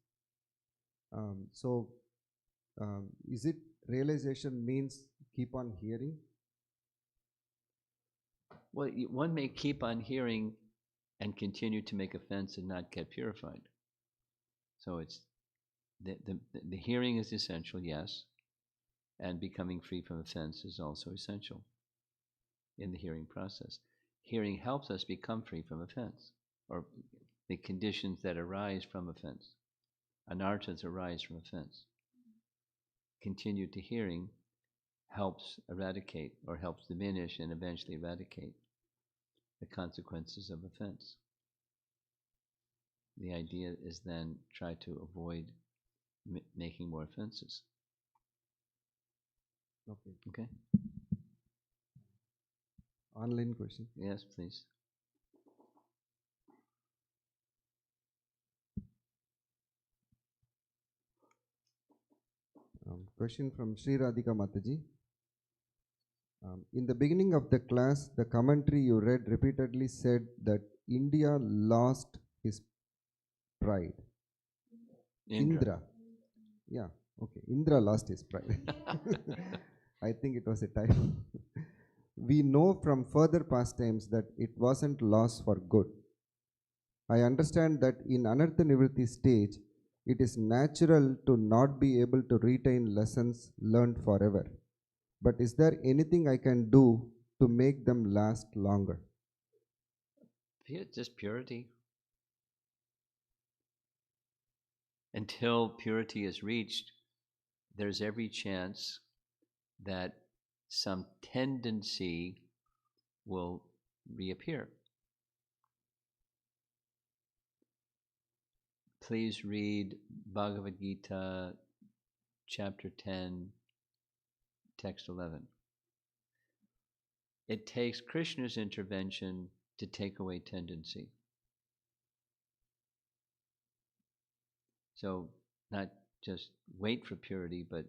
Is it realization means keep on hearing? Well, one may keep on hearing and continue to make offense and not get purified. So it's the hearing is essential, yes, and becoming free from offense is also essential in the hearing process. Hearing helps us become free from offense, or the conditions that arise from offense. Anarthas arise from offense. Continued to hearing helps eradicate or helps diminish and eventually eradicate the consequences of offense. The idea is then try to avoid making more offenses. Okay. Online question. Yes, please. Question from Sri Radhika Mataji. In the beginning of the class, the commentary you read repeatedly said that India lost his pride. Indra. Yeah, okay. Indra lost his pride. I think it was a typo. We know from further pastimes that it wasn't lost for good. I understand that in Anartha Nivritti stage, it is natural to not be able to retain lessons learned forever. But is there anything I can do to make them last longer? Just purity. until purity is reached, there's every chance that some tendency will reappear. Please read Bhagavad Gita, chapter 10, text 11. It takes Krishna's intervention to take away tendency. So not just wait for purity, but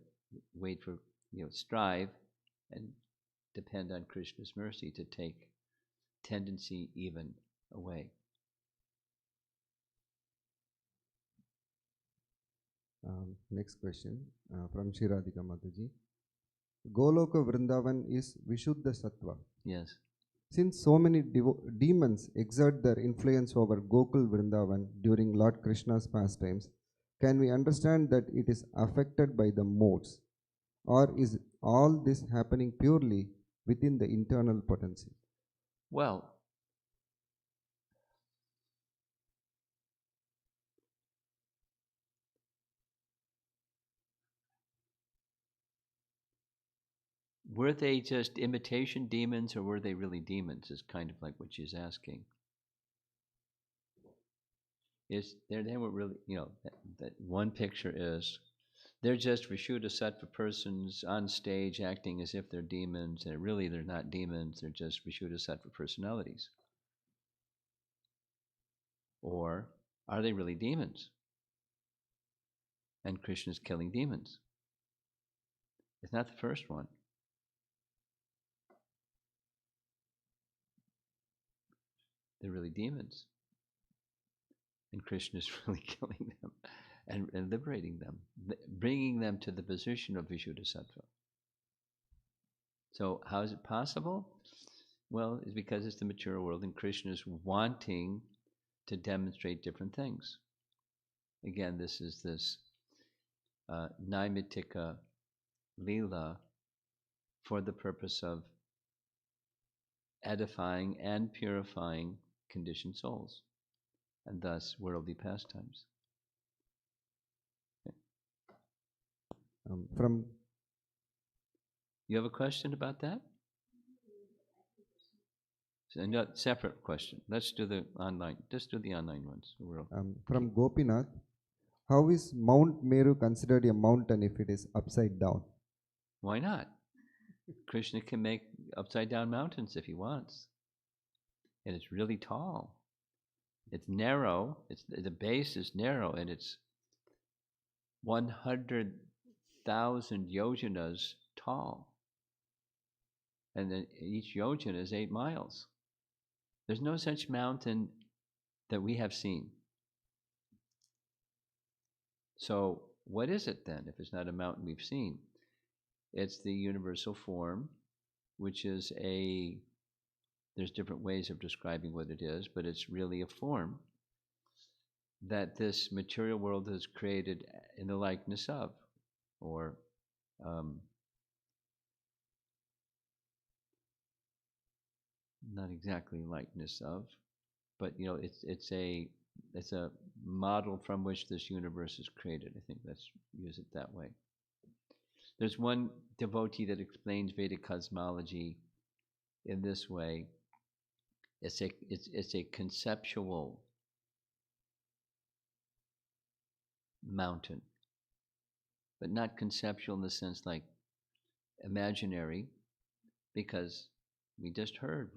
wait for, strive and depend on Krishna's mercy to take tendency even away. Next question from Shiradika Mataji. Goloka Vrindavan is Vishuddha Sattva. Yes. Since so many demons exert their influence over Gokul Vrindavan during Lord Krishna's pastimes, can we understand that it is affected by the modes? Or is all this happening purely within the internal potency? Well, were they just imitation demons or were they really demons is kind of like what she's asking. They were really, that one picture is they're just Vishuddha Sattva persons on stage acting as if they're demons, and really they're not demons, they're just Vishuddha Sattva personalities. Or are they really demons? And Krishna's killing demons. It's not the first one. They're really demons. And Krishna's really killing them and liberating them, bringing them to the position of Vishuddha Sattva. So how is it possible? Well, it's because it's the material world and Krishna is wanting to demonstrate different things. Again, this is this Naimittika Leela for the purpose of edifying and purifying conditioned souls, and thus worldly pastimes. Okay. You have a question about that? A separate question. Let's do the online. Just do the online ones. From Gopinath, how is Mount Meru considered a mountain if it is upside down? Why not? Krishna can make upside down mountains if he wants. And it's really tall. It's narrow. The base is narrow, and it's 100,000 yojanas tall. And then each yojana is 8 miles. There's no such mountain that we have seen. So what is it then if it's not a mountain we've seen? It's the universal form, which is there's different ways of describing what it is, but it's really a form that this material world has created in the likeness of, or not exactly likeness of, but it's a model from which this universe is created. I think let's use it that way. There's one devotee that explains Vedic cosmology in this way. It's a conceptual mountain, but not conceptual in the sense like imaginary, because we just heard,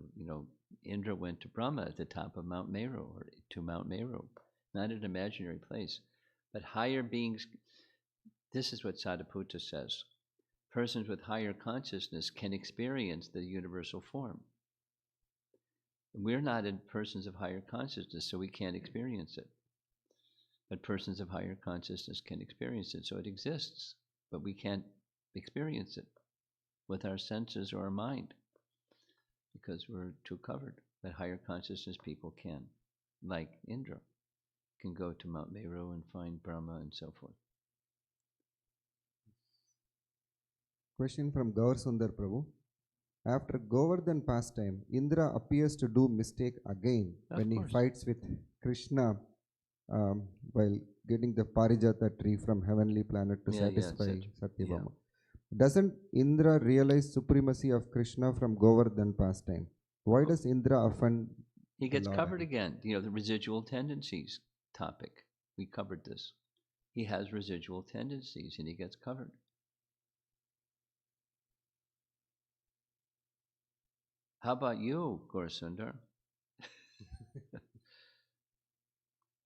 Indra went to Brahma at the top of Mount Meru, or to Mount Meru, not an imaginary place, but higher beings. This is what Sadhuputta says. Persons with higher consciousness can experience the universal form. We're not in persons of higher consciousness, so we can't experience it. But persons of higher consciousness can experience it, so it exists, but we can't experience it with our senses or our mind because we're too covered. But higher consciousness people can, like Indra, can go to Mount Meru and find Brahma and so forth. Question from Gaur Sundar Prabhu. After Govardhan pastime, Indra appears to do mistake again when he fights with Krishna while getting the Parijata tree from heavenly planet to satisfy Satyabhama. Doesn't Indra realize supremacy of Krishna from Govardhan pastime? Why does Indra offend? He gets covered again. The residual tendencies topic. We covered this. He has residual tendencies and he gets covered. How about you, Gaurasundar?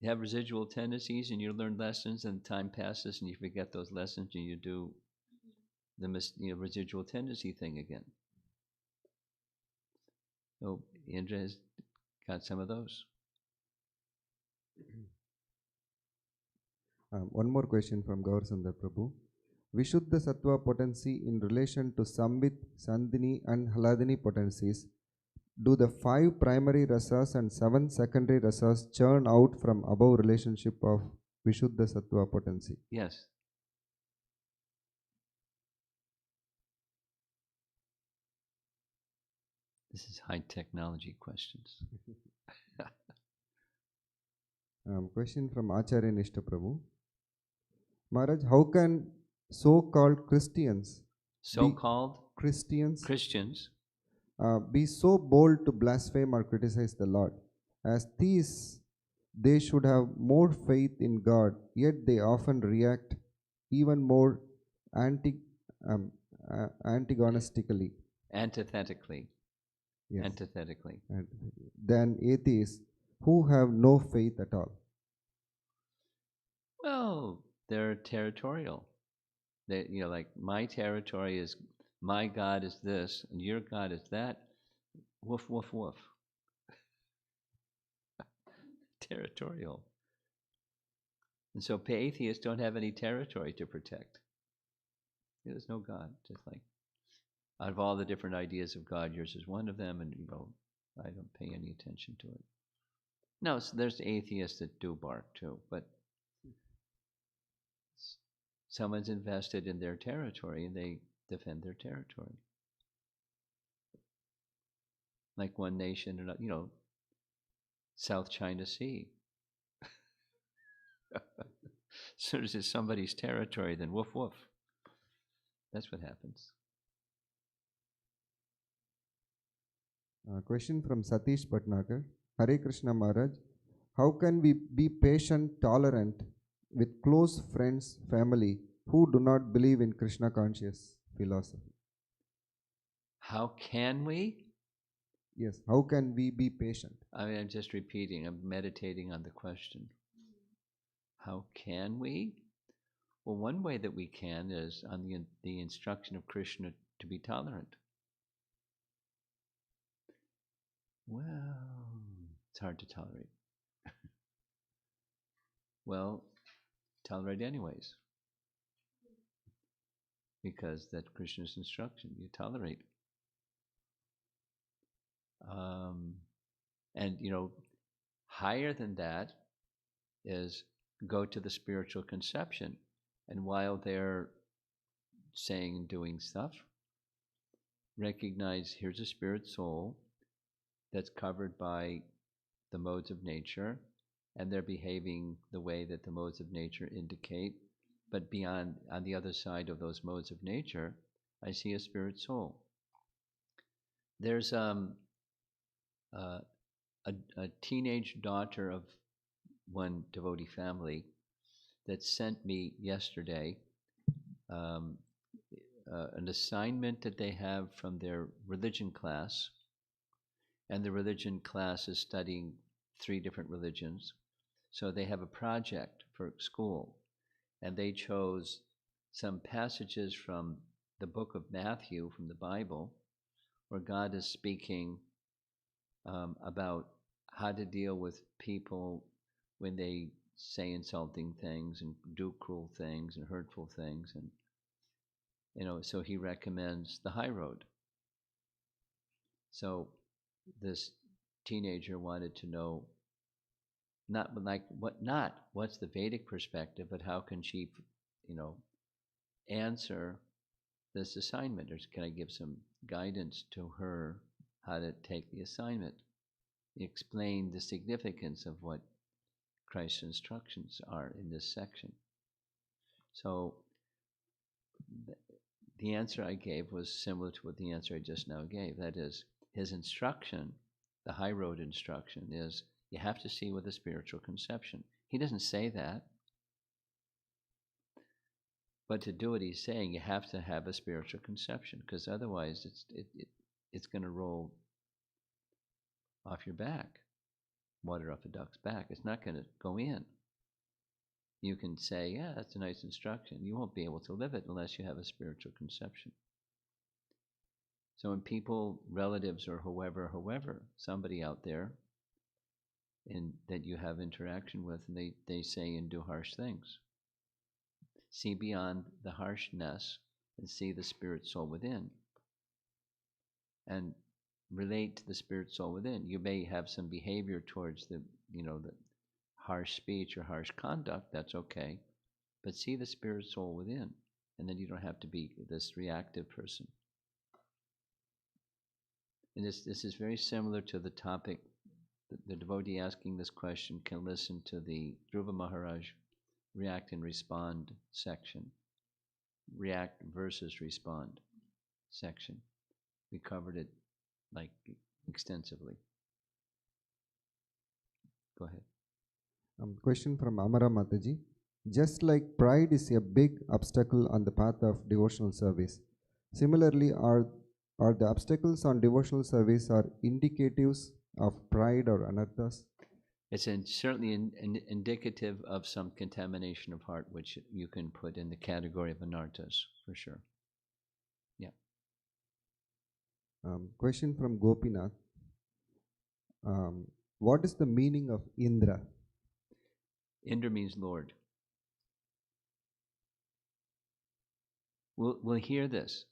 You have residual tendencies and you learn lessons and time passes and you forget those lessons and you do the residual tendency thing again. So Indra has got some of those. One more question from Gaurasundar Prabhu. Vishuddha Sattva potency in relation to Samvit, Sandhini and Haladini potencies, do the 5 primary rasas and 7 secondary rasas churn out from above relationship of Vishuddha Sattva potency? Yes. This is high technology questions. Question from Acharya Nishta Prabhu. Maharaj, how can so-called Christians be so bold to blaspheme or criticize the Lord? As theists, they should have more faith in God, yet they often react even more antagonistically. Antithetically. Yes. Antithetically. Than atheists who have no faith at all. Well, they're territorial. They, like my territory is, my God is this, and your God is that. Woof, woof, woof. Territorial. And so atheists don't have any territory to protect. There's no God. Just like, out of all the different ideas of God, yours is one of them, and I don't pay any attention to it. No, so there's atheists that do bark too, but someone's invested in their territory and they defend their territory. Like one nation, South China Sea. As soon as it's somebody's territory, then woof woof. That's what happens. Question from Satish Bhatnagar. Hare Krishna Maharaj. How can we be patient, tolerant with close friends, family who do not believe in Krishna conscious philosophy? How can we? Yes, how can we be patient? I'm just repeating, I'm meditating on the question. How can we? Well, one way that we can is on the instruction of Krishna to be tolerant. Well, it's hard to tolerate. Well, tolerate anyways. Because that's Krishna's instruction, you tolerate. And higher than that is go to the spiritual conception. And while they're saying and doing stuff, recognize here's a spirit soul that's covered by the modes of nature, and they're behaving the way that the modes of nature indicate. But beyond, on the other side of those modes of nature, I see a spirit soul. There's a teenage daughter of one devotee family that sent me yesterday an assignment that they have from their religion class, and the religion class is studying 3 different religions. So they have a project for school, and they chose some passages from the book of Matthew from the Bible, where God is speaking about how to deal with people when they say insulting things and do cruel things and hurtful things, and so he recommends the high road. So this teenager wanted to know what's the Vedic perspective, but how can she answer this assignment, or can I give some guidance to her how to take the assignment? Explain the significance of what Christ's instructions are in this section. So the answer I gave was similar to what the answer I just now gave. That is, his instruction, the high road instruction, is you have to see with a spiritual conception. He doesn't say that. But to do what he's saying, you have to have a spiritual conception, because otherwise it's going to roll off your back, water off a duck's back. It's not going to go in. You can say, yeah, that's a nice instruction. You won't be able to live it unless you have a spiritual conception. So when people, relatives or whoever, somebody out there that you have interaction with, and they say and do harsh things, see beyond the harshness and see the spirit soul within, and relate to the spirit soul within. You may have some behavior towards the harsh speech or harsh conduct. That's okay, but see the spirit soul within, and then you don't have to be this reactive person. And this is very similar to the topic. The devotee asking this question can listen to the Dhruva Maharaj react and respond section. React versus respond section. We covered it like extensively. Go ahead. Question from Amara Mataji. Just like pride is a big obstacle on the path of devotional service, similarly are the obstacles on devotional service are indicatives of pride or anarthas? It's certainly indicative of some contamination of heart, which you can put in the category of anarthas, for sure. Yeah. Question from Gopinath. What is the meaning of Indra? Indra means Lord. We'll hear this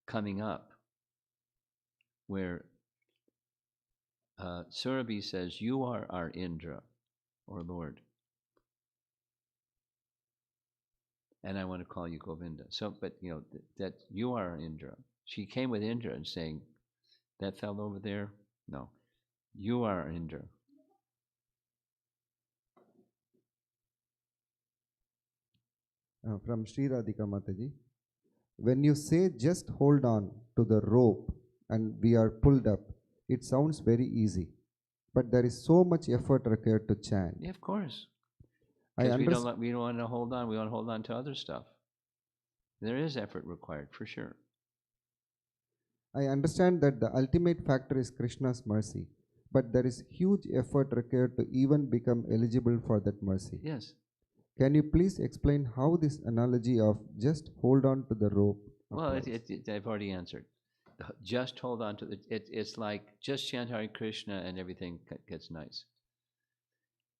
coming up, where Surabhi says, "You are our Indra, or Lord, and I want to call you Govinda." So, but that you are Indra. She came with Indra and saying, "That fellow over there, no, you are Indra." From Sri Radhika Mataji. When you say just hold on to the rope and we are pulled up, it sounds very easy. But there is so much effort required to chant. Yeah, of course. Because we don't want to hold on. We want to hold on to other stuff. There is effort required, for sure. I understand that the ultimate factor is Krishna's mercy, but there is huge effort required to even become eligible for that mercy. Yes. Can you please explain how this analogy of just hold on to the rope applies? Well, I've already answered. Just hold on to it's like just chant Hare Krishna and everything gets nice.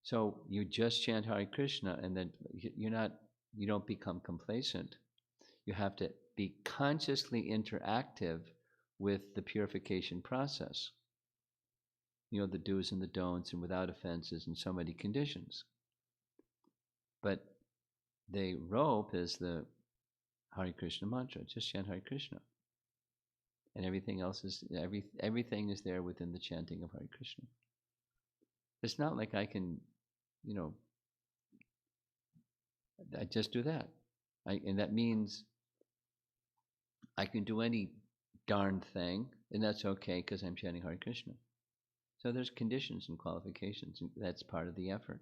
So you just chant Hare Krishna and then you don't become complacent. You have to be consciously interactive with the purification process. The do's and the don'ts, and without offenses, and so many conditions. But the rope is the Hare Krishna mantra. Just chant Hare Krishna, and everything else is everything is there within the chanting of Hare Krishna. It's not like I can, I just do that, and that means I can do any darned thing, and that's okay because I'm chanting Hare Krishna. So there's conditions and qualifications, and that's part of the effort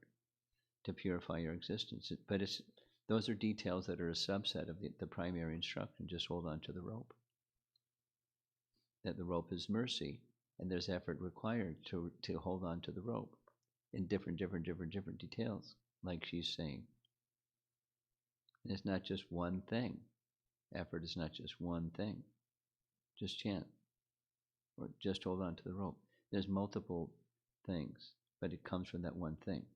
to purify your existence. But those are details that are a subset of the primary instruction. Just hold on to the rope. That the rope is mercy, and there's effort required to hold on to the rope in different details, like she's saying. And it's not just one thing. Effort is not just one thing. Just chant, or just hold on to the rope. There's multiple things, but it comes from that one thing.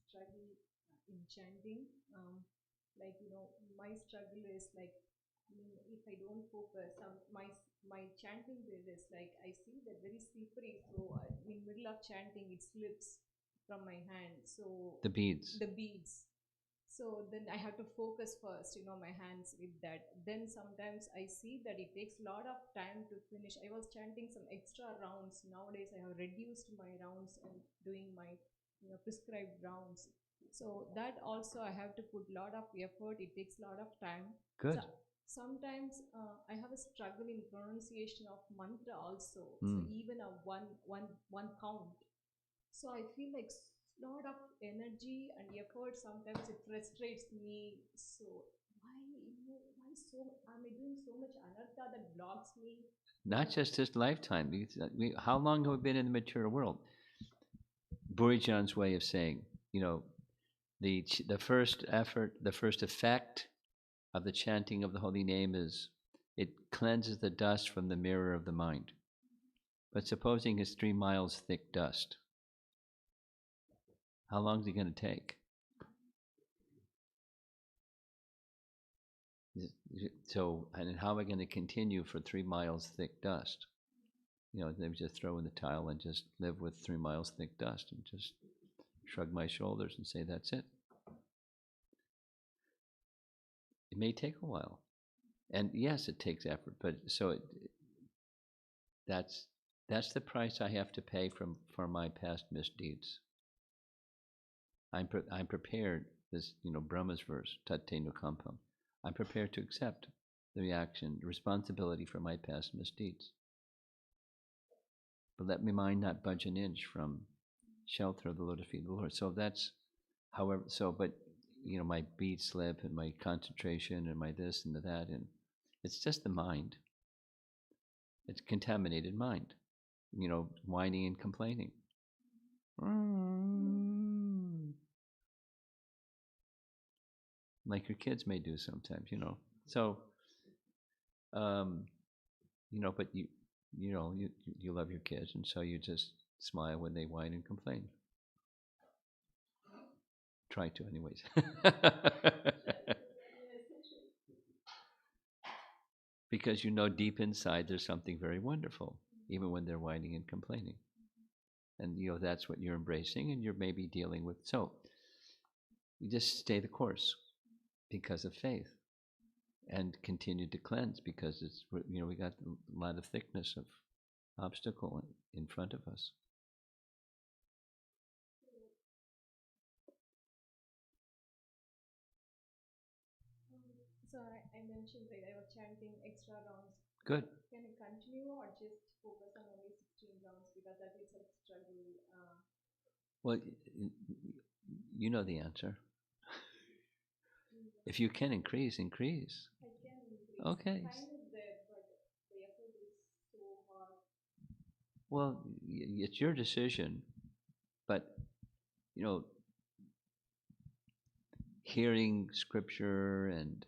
Struggle in chanting, my struggle is like, if I don't focus on my chanting, there is like I see that very slippery flow. In middle of chanting, it slips from my hand. So The beads. So then I have to focus first, my hands with that. Then sometimes I see that it takes a lot of time to finish. I was chanting some extra rounds. Nowadays I have reduced my rounds and doing my prescribed rounds. So that also I have to put a lot of effort. It takes a lot of time. Good. So sometimes I have a struggle in pronunciation of mantra also. So even a one count. So I feel like lot of energy and effort. Sometimes it frustrates me. So why so am I doing so much anartha that blocks me? Not just this lifetime. How long have we been in the material world? Burijan's way of saying, the first effort, the first effect of the chanting of the holy name is it cleanses the dust from the mirror of the mind. But supposing it's 3 miles thick dust, how long is it going to take? So, and how am I going to continue for 3 miles thick dust? They just throw in the towel and just live with 3 miles thick dust and just shrug my shoulders and say that's it. It may take a while, and yes, it takes effort. But that's the price I have to pay for my past misdeeds. I'm prepared. This Brahma's verse, Tate Nukampam. I'm prepared to accept the reaction, responsibility for my past misdeeds. But let my mind not budge an inch from shelter of the lotus feet of the Lord. So that's, however, but my beat slip and my concentration and my this and that, and it's just the mind. It's contaminated mind, whining and complaining. Like your kids may do sometimes, So, but you love your kids, and so you just smile when they whine and complain. Try to, anyways. Because deep inside there's something very wonderful, even when they're whining and complaining. And that's what you're embracing, and you're maybe dealing with. So you just stay the course because of faith, and continue to cleanse because it's we got a lot of thickness of obstacle in front of us. So I mentioned that I was chanting extra rounds. Good. Can I continue or just focus on only 16 rounds because that is a struggle? Well, you know the answer. If you can increase. I can increase. Okay. Time is there, but the effort is so hard. Well, it's your decision, but hearing scripture and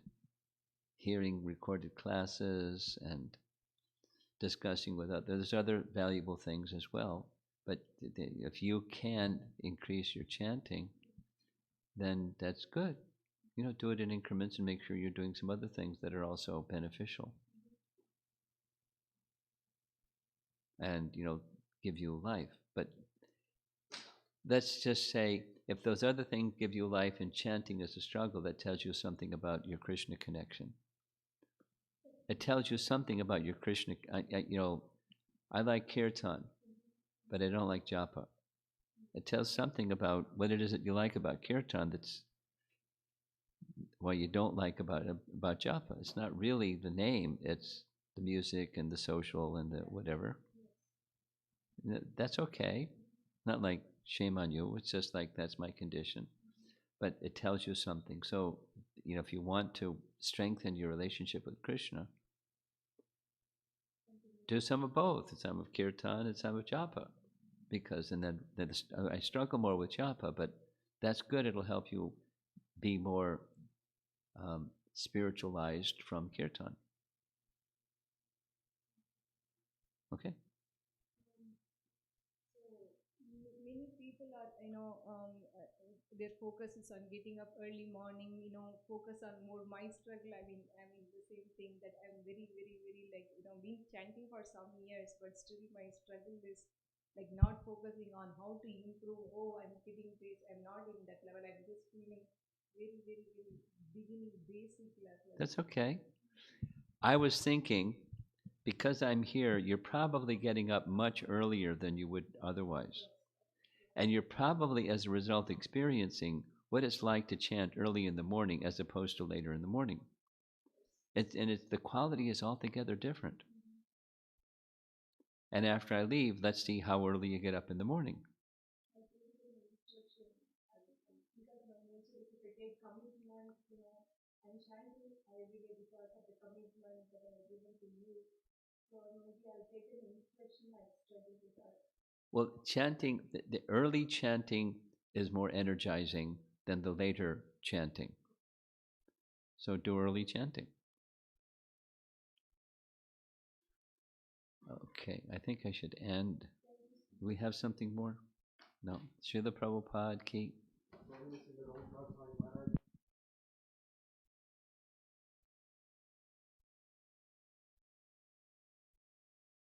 hearing recorded classes and discussing with others, there's other valuable things as well. But if you can increase your chanting, then that's good. Do it in increments and make sure you're doing some other things that are also beneficial and give you life. But let's just say if those other things give you life and chanting is a struggle, that tells you something about your Krishna connection. It tells you something about your Krishna. I like kirtan, but I don't like japa. It tells something about what it is that you like about kirtan that's what you don't like about japa. It's not really the name, it's the music and the social and the whatever. That's okay. Not like shame on you. It's just like that's my condition. But it tells you something. So, if you want to strengthen your relationship with Krishna, do some of both. Some of kirtan and some of japa. Because and then I struggle more with japa, but that's good. It'll help you be more spiritualized from kirtan. Okay. Many people are, their focus is on getting up early morning. Focus on more my struggle. I mean the same thing that I'm very, very, very like been chanting for some years, but still my struggle is like not focusing on how to improve. Oh, I'm getting this. I'm not in that level. I'm just feeling very beginning basic level. That's okay. I was thinking, because I'm here, you're probably getting up much earlier than you would otherwise. And you're probably, as a result, experiencing what it's like to chant early in the morning as opposed to later in the morning. The quality is altogether different. And after I leave, let's see how early you get up in the morning. Well, chanting, the early chanting is more energizing than the later chanting. So do early chanting. Okay, I think I should end. Do we have something more? No. Srila Prabhupada ki.